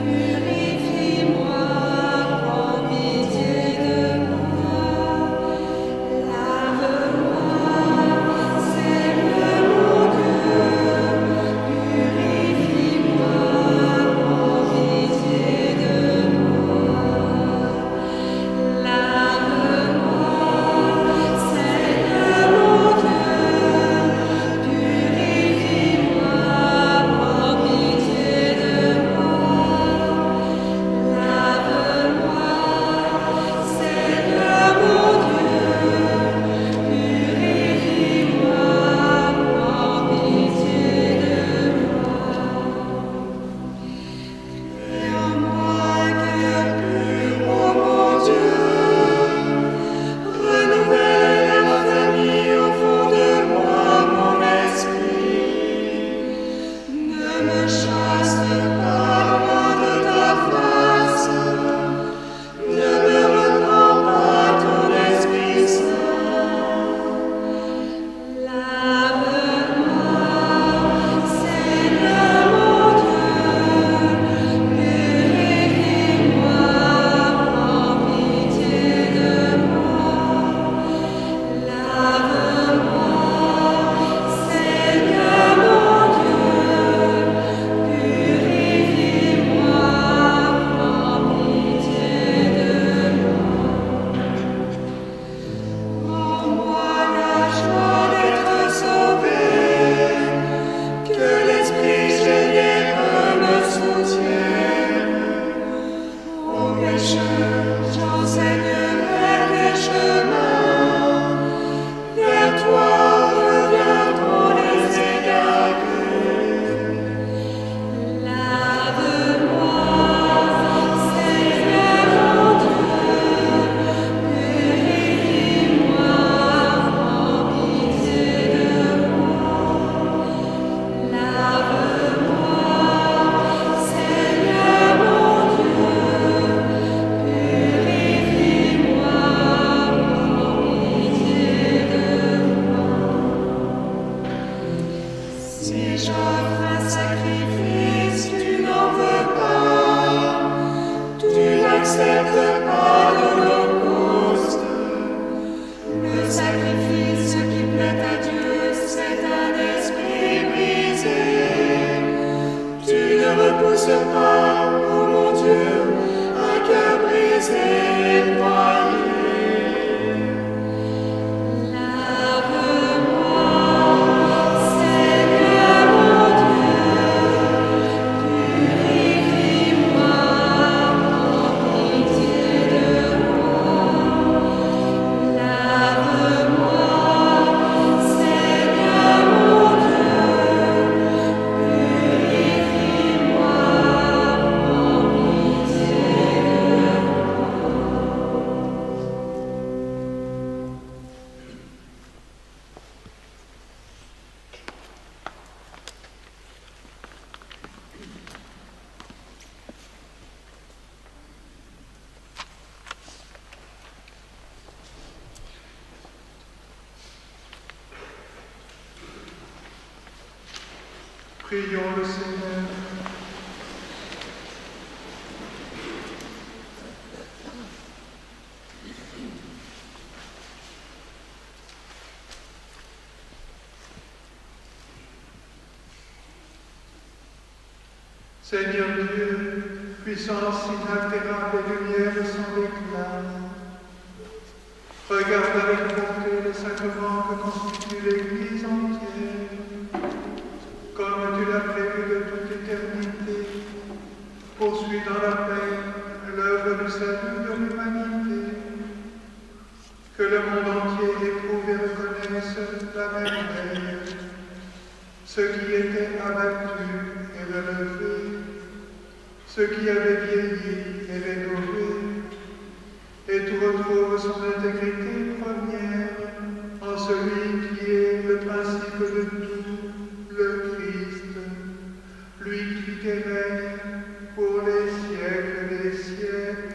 Purifie-moi, prends pitié de moi. sacrifice qui plaît à Dieu, c'est un esprit brisé. Tu ne repousses pas, ô mon Dieu, un cœur brisé et broyé. Prions le Seigneur. Seigneur Dieu, puissance inaltérable et lumière sans déclin, regarde avec bonté les sacrements que constitue l'Église entière, comme tu l'as prévu de toute éternité. Poursuis dans la paix l'œuvre du salut de l'humanité. Que le monde entier éprouve et reconnaisse la merveille. Ceux qui étaient abattus et relevés, ceux qui avaient vieilli et rénovés, et tout retrouve son intégrité première en celui qui est le principe de tout, le Christ, lui qui règne pour les siècles des siècles.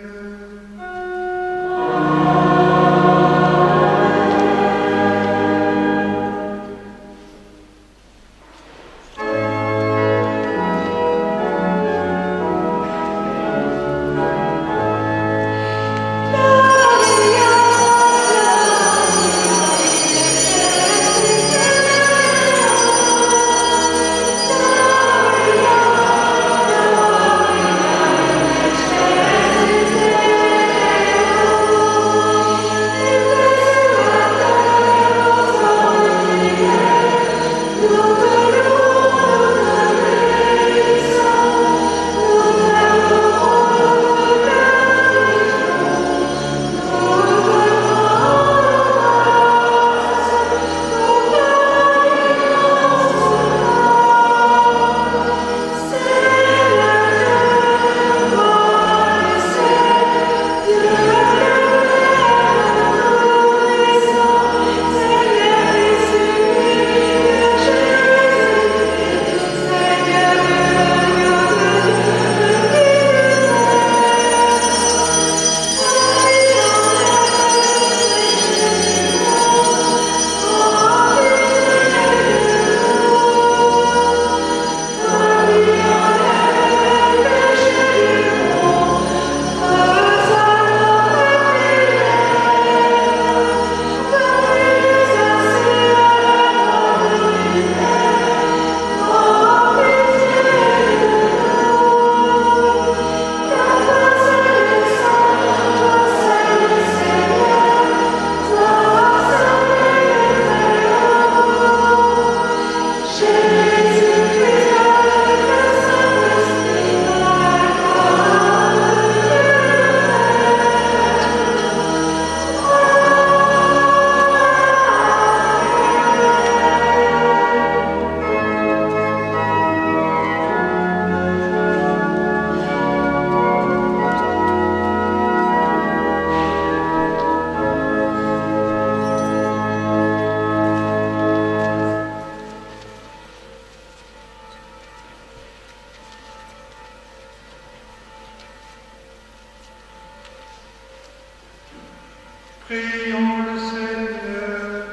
Prions le Seigneur.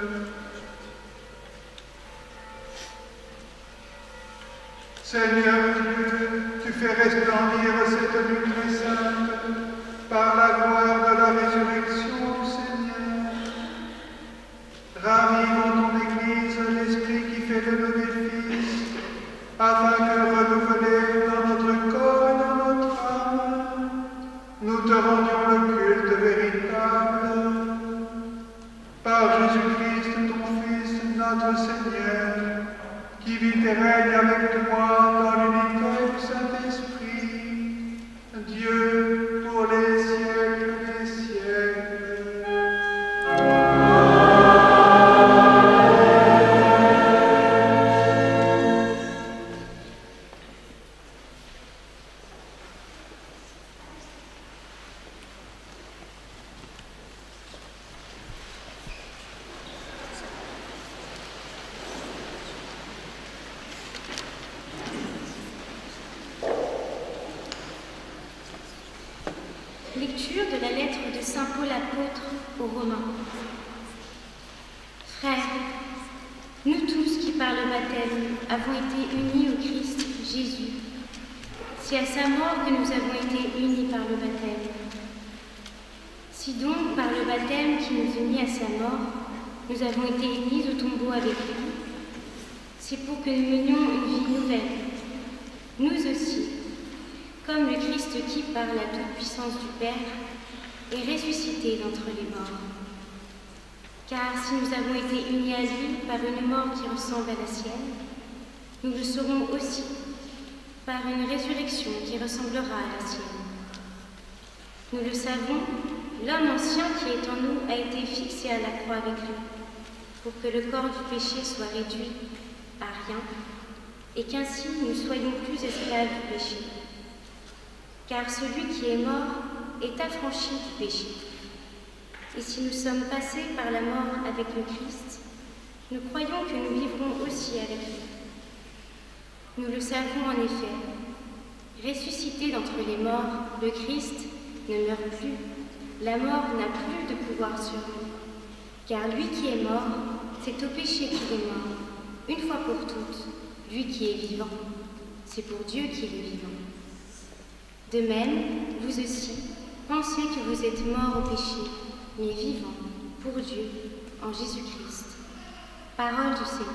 Seigneur Dieu, tu fais resplendir cette nuit très sainte par la gloire de la résurrection du Seigneur. Ravive en ton Église l'esprit qui fait de nous des fils, afin que, renouvelés dans notre corps et dans notre âme, nous te rendions le culte véritable. Par Jésus-Christ, ton Fils, notre Seigneur, qui vit et règne avec toi dans l'unité du Saint-Esprit, Dieu pour les siècles des siècles. Lecture de la lettre de Saint Paul apôtre aux Romains. Frères, nous tous qui par le baptême avons été unis au Christ Jésus, c'est à sa mort que nous avons été unis par le baptême. Si donc par le baptême qui nous unit à sa mort, nous avons été unis au tombeau avec lui, c'est pour que nous menions une vie nouvelle. Nous aussi, comme le Christ qui, par la toute-puissance du Père, est ressuscité d'entre les morts. Car si nous avons été unis à lui par une mort qui ressemble à la sienne, nous le serons aussi par une résurrection qui ressemblera à la sienne. Nous le savons, l'homme ancien qui est en nous a été fixé à la croix avec lui, pour que le corps du péché soit réduit à rien, et qu'ainsi nous soyons plus esclaves du péché. Car celui qui est mort est affranchi du péché. Et si nous sommes passés par la mort avec le Christ, nous croyons que nous vivrons aussi avec lui. Nous le savons en effet, ressuscité d'entre les morts, le Christ ne meurt plus, la mort n'a plus de pouvoir sur lui. Car lui qui est mort, c'est au péché qu'il est mort, une fois pour toutes, lui qui est vivant, c'est pour Dieu qu'il est vivant. De même, vous aussi, pensez que vous êtes morts au péché, mais vivants pour Dieu en Jésus-Christ. Parole du Seigneur.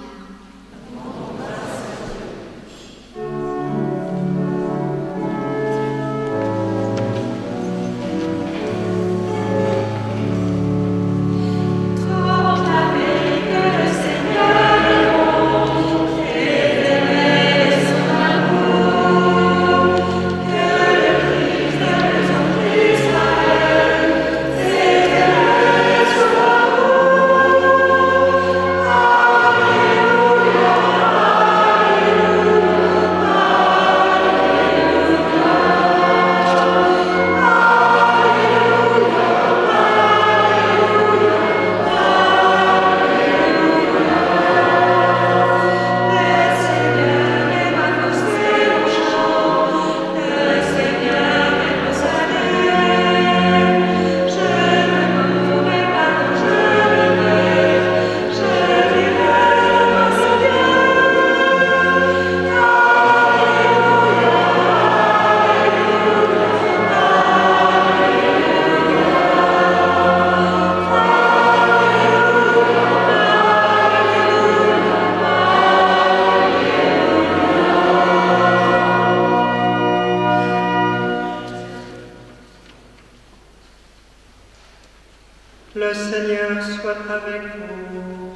Le Seigneur soit avec vous.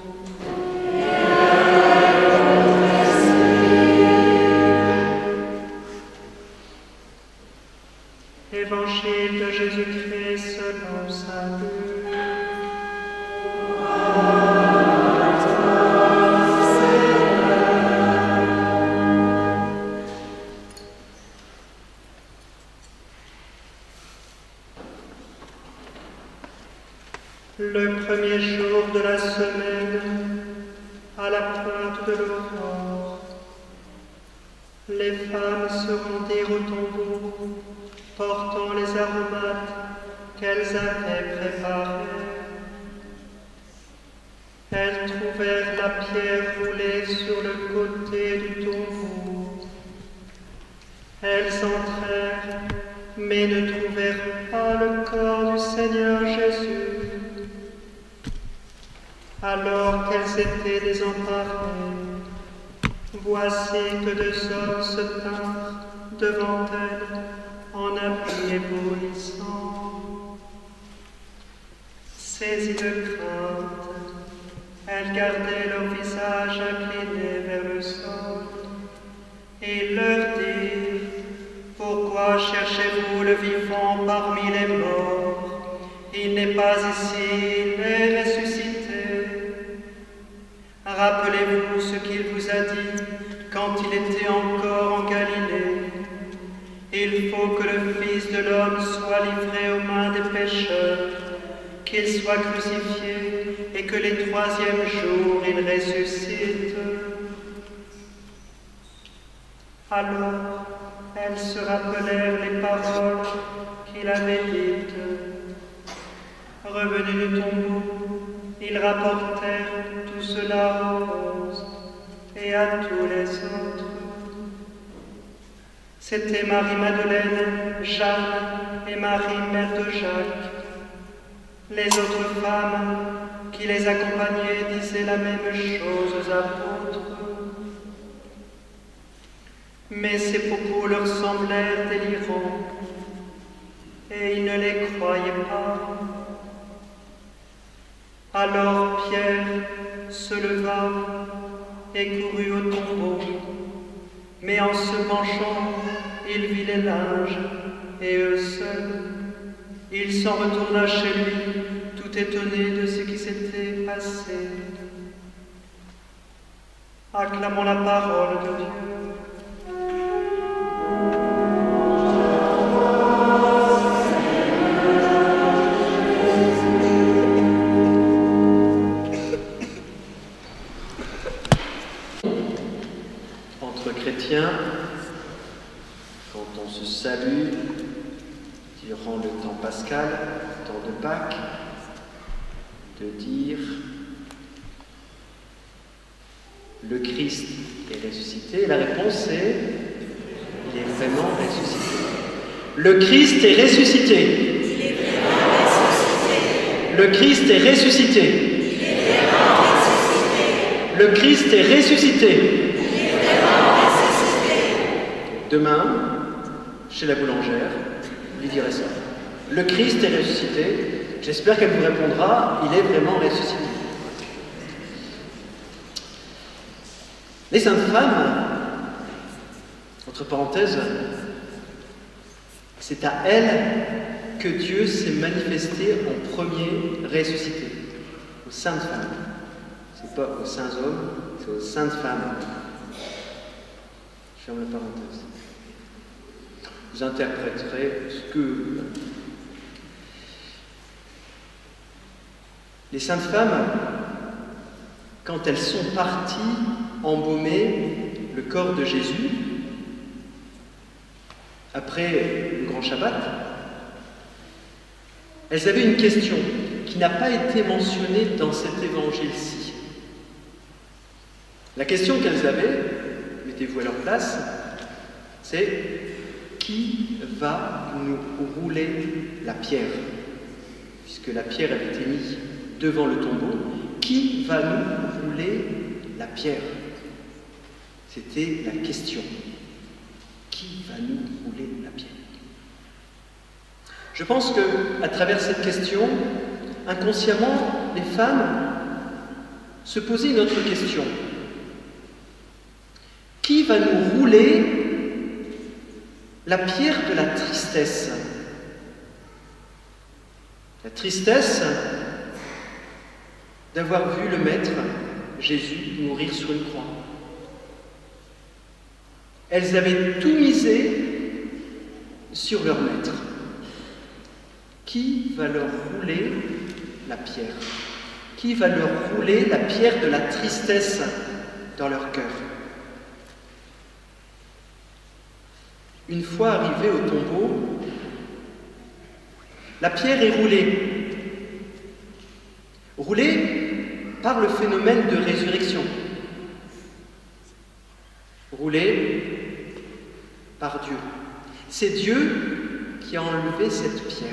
Évangile de Jésus-Christ selon saint Luc. Le premier jour de la semaine, à la pointe de l'aurore, les femmes se rendirent au tombeau, portant les aromates qu'elles avaient préparés. Elles trouvèrent la pierre roulée sur le côté du tombeau. Elles entrèrent, mais ne trouvèrent pas le corps du Seigneur Jésus. alors qu'elles étaient désemparées. Voici que 2 hommes se tinrent devant elles en habits éblouissants. Saisies de crainte, elles gardaient leur visage incliné vers le sol et leur dirent: pourquoi cherchez-vous le vivant parmi les morts? Il n'est pas ici, il est ressuscité. Rappelez-vous ce qu'il vous a dit quand il était encore en Galilée. Il faut que le Fils de l'homme soit livré aux mains des pécheurs, qu'il soit crucifié et que les 3e jours il ressuscite. Alors, elles se rappelèrent les paroles qu'il avait dites. Revenus du tombeau, ils rapportèrent tout cela aux 11 et à tous les autres. C'était Marie-Madeleine, Jeanne et Marie, mère de Jacques. Les autres femmes qui les accompagnaient disaient la même chose aux apôtres. Mais ces propos leur semblèrent délirants et ils ne les croyaient pas. Alors Pierre se leva et courut au tombeau, mais en se penchant, il vit les linges et eux seuls. Il s'en retourna chez lui, tout étonné de ce qui s'était passé. Acclamons la parole de Dieu. Chrétiens, quand on se salue durant le temps pascal, le temps de Pâques, de dire le Christ est ressuscité, et la réponse est il est vraiment ressuscité. Le Christ est ressuscité. Il est vraiment ressuscité. Le Christ est ressuscité. Il est vraiment ressuscité. Le Christ est ressuscité. Demain, chez la boulangère, vous lui direz ça. Le Christ est ressuscité. J'espère qu'elle vous répondra, il est vraiment ressuscité. Les saintes femmes, entre parenthèses, c'est à elles que Dieu s'est manifesté en premier ressuscité. Aux saintes femmes. C'est pas aux saints hommes, c'est aux saintes femmes. Je ferme la parenthèse. Vous interpréterez ce que vous voulez. Les saintes femmes, quand elles sont parties embaumer le corps de Jésus, après le grand Shabbat, elles avaient une question qui n'a pas été mentionnée dans cet évangile-ci. La question qu'elles avaient, mettez-vous à leur place, c'est qui va nous rouler la pierre? Puisque la pierre avait été mise devant le tombeau, qui va nous rouler la pierre? C'était la question. Qui va nous rouler la pierre? Je pense qu'à travers cette question, inconsciemment, les femmes se posaient une autre question. Qui va nous rouler la pierre de la tristesse? La tristesse d'avoir vu le Maître, Jésus, mourir sur une croix. Elles avaient tout misé sur leur Maître. Qui va leur rouler la pierre? Qui va leur rouler la pierre de la tristesse dans leur cœur? Une fois arrivés au tombeau, la pierre est roulée. Roulée par le phénomène de résurrection. Roulée par Dieu. C'est Dieu qui a enlevé cette pierre.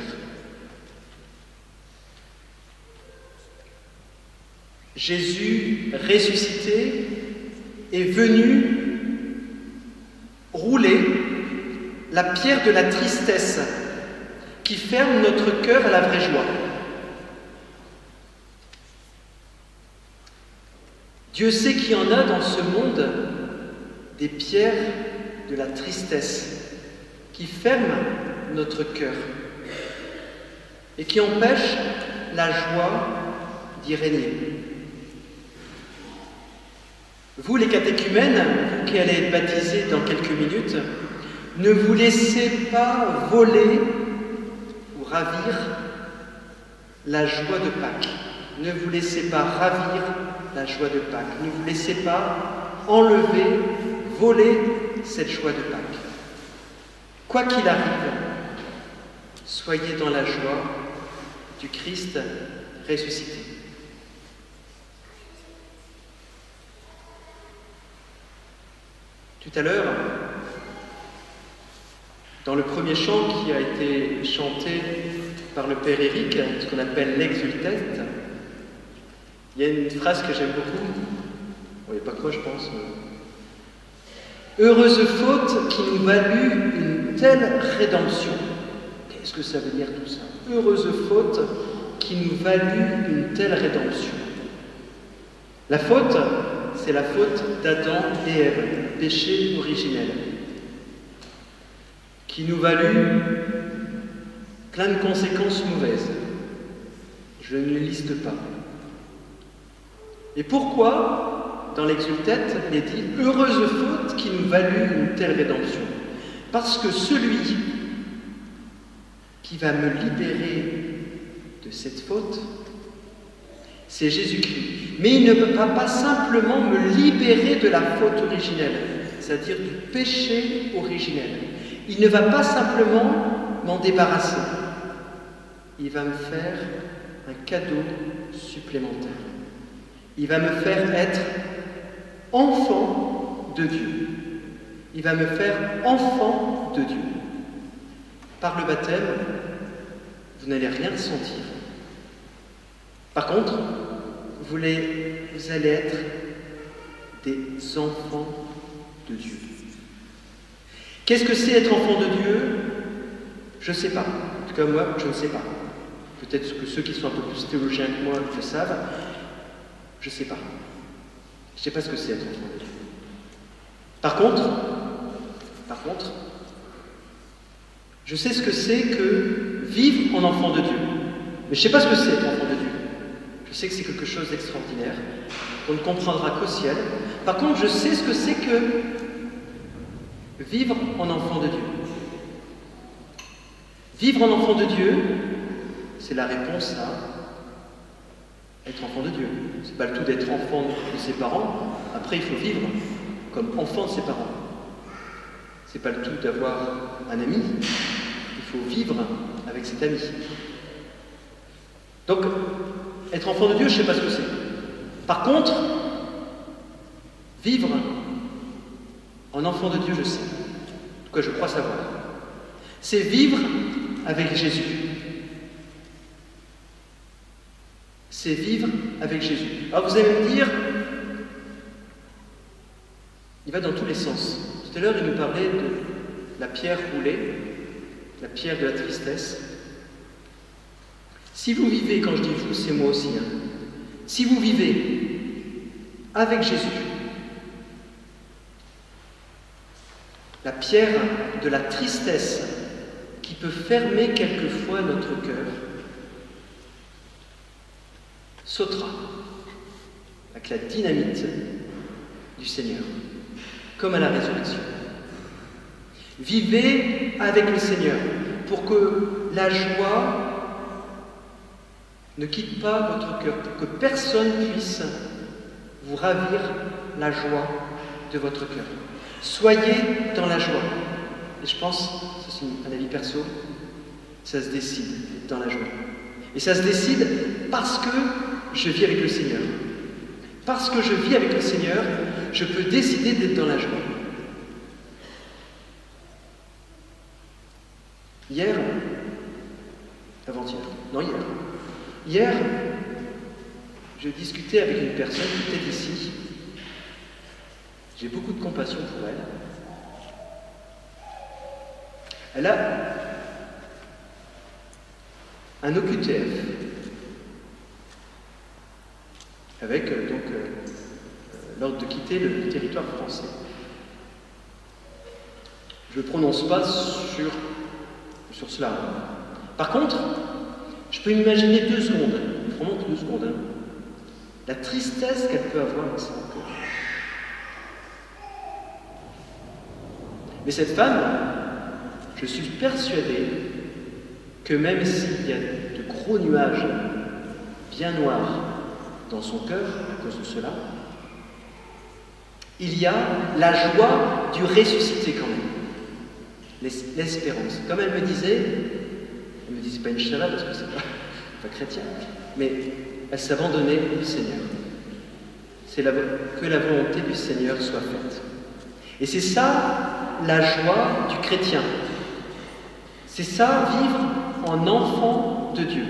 Jésus ressuscité est venu rouler la pierre de la tristesse qui ferme notre cœur à la vraie joie. Dieu sait qu'il y en a dans ce monde des pierres de la tristesse qui ferment notre cœur et qui empêchent la joie d'y régner. Vous, les catéchumènes, vous qui allez être baptisés dans quelques minutes, ne vous laissez pas voler ou ravir la joie de Pâques. Ne vous laissez pas ravir la joie de Pâques. Ne vous laissez pas enlever, voler cette joie de Pâques. Quoi qu'il arrive, soyez dans la joie du Christ ressuscité. Tout à l'heure, dans le premier chant qui a été chanté par le Père Éric, ce qu'on appelle l'exultète, il y a une phrase que j'aime beaucoup, bon, il n'y a pas que moi je pense, mais... Heureuse faute qui nous valut une telle rédemption. Qu'est-ce que ça veut dire tout ça? Heureuse faute qui nous valut une telle rédemption. La faute, c'est la faute d'Adam et Ève, le péché originel, qui nous valut plein de conséquences mauvaises. Je ne les liste pas. Et pourquoi, dans l'exultète, il est dit « Heureuse faute qui nous valut une telle rédemption » ? Parce que celui qui va me libérer de cette faute, c'est Jésus-Christ. Mais il ne va pas simplement me libérer de la faute originelle, c'est-à-dire du péché originel. Il ne va pas simplement m'en débarrasser. Il va me faire un cadeau supplémentaire. Il va me faire être enfant de Dieu. Il va me faire enfant de Dieu. Par le baptême, vous n'allez rien ressentir. Par contre, vous allez être des enfants de Dieu. Qu'est-ce que c'est être enfant de Dieu? Je ne sais pas. En tout cas, moi, je ne sais pas. Peut-être que ceux qui sont un peu plus théologiens que moi le savent. Je ne sais pas. Je ne sais pas ce que c'est être enfant de Dieu. Par contre, je sais ce que c'est que vivre en enfant de Dieu. Mais je ne sais pas ce que c'est être enfant de Dieu. Je sais que c'est quelque chose d'extraordinaire, qu'on ne comprendra qu'au ciel. Par contre, je sais ce que c'est que vivre en enfant de Dieu. Vivre en enfant de Dieu, c'est la réponse à être enfant de Dieu. C'est pas le tout d'être enfant de ses parents. Après, il faut vivre comme enfant de ses parents. C'est pas le tout d'avoir un ami. Il faut vivre avec cet ami. Donc, être enfant de Dieu, je ne sais pas ce que c'est. Par contre, vivre en enfant de Dieu, je sais. En tout cas, je crois savoir. C'est vivre avec Jésus. C'est vivre avec Jésus. Alors vous allez me dire, il va dans tous les sens. Tout à l'heure, il nous parlait de la pierre roulée, la pierre de la tristesse. Si vous vivez, quand je dis vous, c'est moi aussi, hein. Si vous vivez avec Jésus, la pierre de la tristesse qui peut fermer quelquefois notre cœur sautera avec la dynamite du Seigneur, comme à la résurrection. Vivez avec le Seigneur pour que la joie ne quitte pas votre cœur, pour que personne puisse vous ravir la joie de votre cœur. Soyez dans la joie. Et je pense, ça c'est un avis perso, ça se décide dans la joie. Et ça se décide parce que je vis avec le Seigneur. Parce que je vis avec le Seigneur, je peux décider d'être dans la joie. Avant-hier, je discutais avec une personne qui était ici. J'ai beaucoup de compassion pour elle. Elle a un OQTF avec l'ordre de quitter le territoire français. Je ne prononce pas sur cela. Par contre, je peux imaginer 2 secondes, vraiment 2 secondes, la tristesse qu'elle peut avoir dans son cœur. Mais cette femme, je suis persuadé que même s'il y a de gros nuages bien noirs dans son cœur à cause de cela, il y a la joie du ressuscité quand même, l'espérance. Comme elle me disait pas Inch'Allah parce que c'est pas chrétien, mais elle s'abandonnait au Seigneur. C'est que la volonté du Seigneur soit faite. Et c'est ça la joie du chrétien. C'est ça vivre en enfant de Dieu.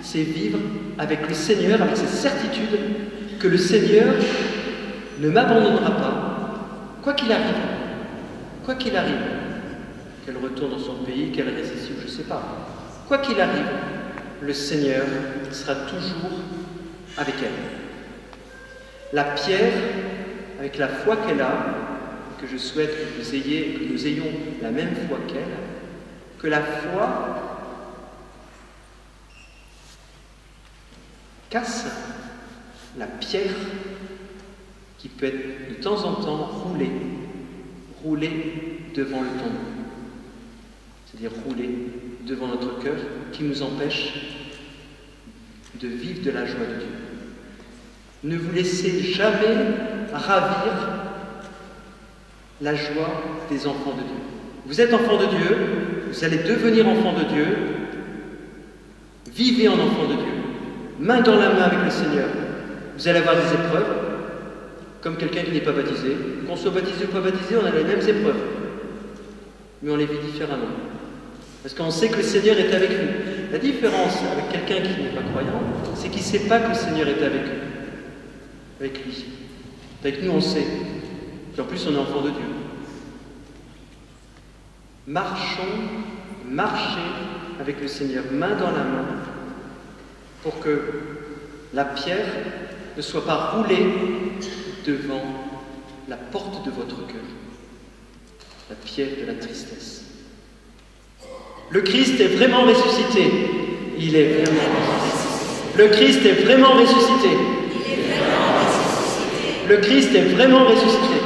C'est vivre avec le Seigneur, avec cette certitude que le Seigneur ne m'abandonnera pas, quoi qu'il arrive. Quoi qu'il arrive. Qu'elle retourne dans son pays, qu'elle reste ici, je ne sais pas. Quoi qu'il arrive, le Seigneur sera toujours avec elle. La pierre, avec la foi qu'elle a, que je souhaite que nous ayons la même foi qu'elle, que la foi casse la pierre qui peut être de temps en temps roulée devant le tombeau. C'est-à-dire rouler devant notre cœur, qui nous empêche de vivre de la joie de Dieu. Ne vous laissez jamais ravir la joie des enfants de Dieu. Vous êtes enfants de Dieu, vous allez devenir enfants de Dieu, vivez en enfants de Dieu, main dans la main avec le Seigneur. Vous allez avoir des épreuves, comme quelqu'un qui n'est pas baptisé. Qu'on soit baptisé ou pas baptisé, on a les mêmes épreuves, mais on les vit différemment. Parce qu'on sait que le Seigneur est avec nous. La différence avec quelqu'un qui n'est pas croyant, c'est qu'il ne sait pas que le Seigneur est avec lui. Avec nous, on sait. Et en plus, on est enfant de Dieu. Marchez avec le Seigneur, main dans la main, pour que la pierre ne soit pas roulée devant la porte de votre cœur. La pierre de la tristesse. Le Christ est vraiment ressuscité. Il est vraiment ressuscité. Le Christ est vraiment ressuscité. Il est vraiment ressuscité. Le Christ est vraiment ressuscité.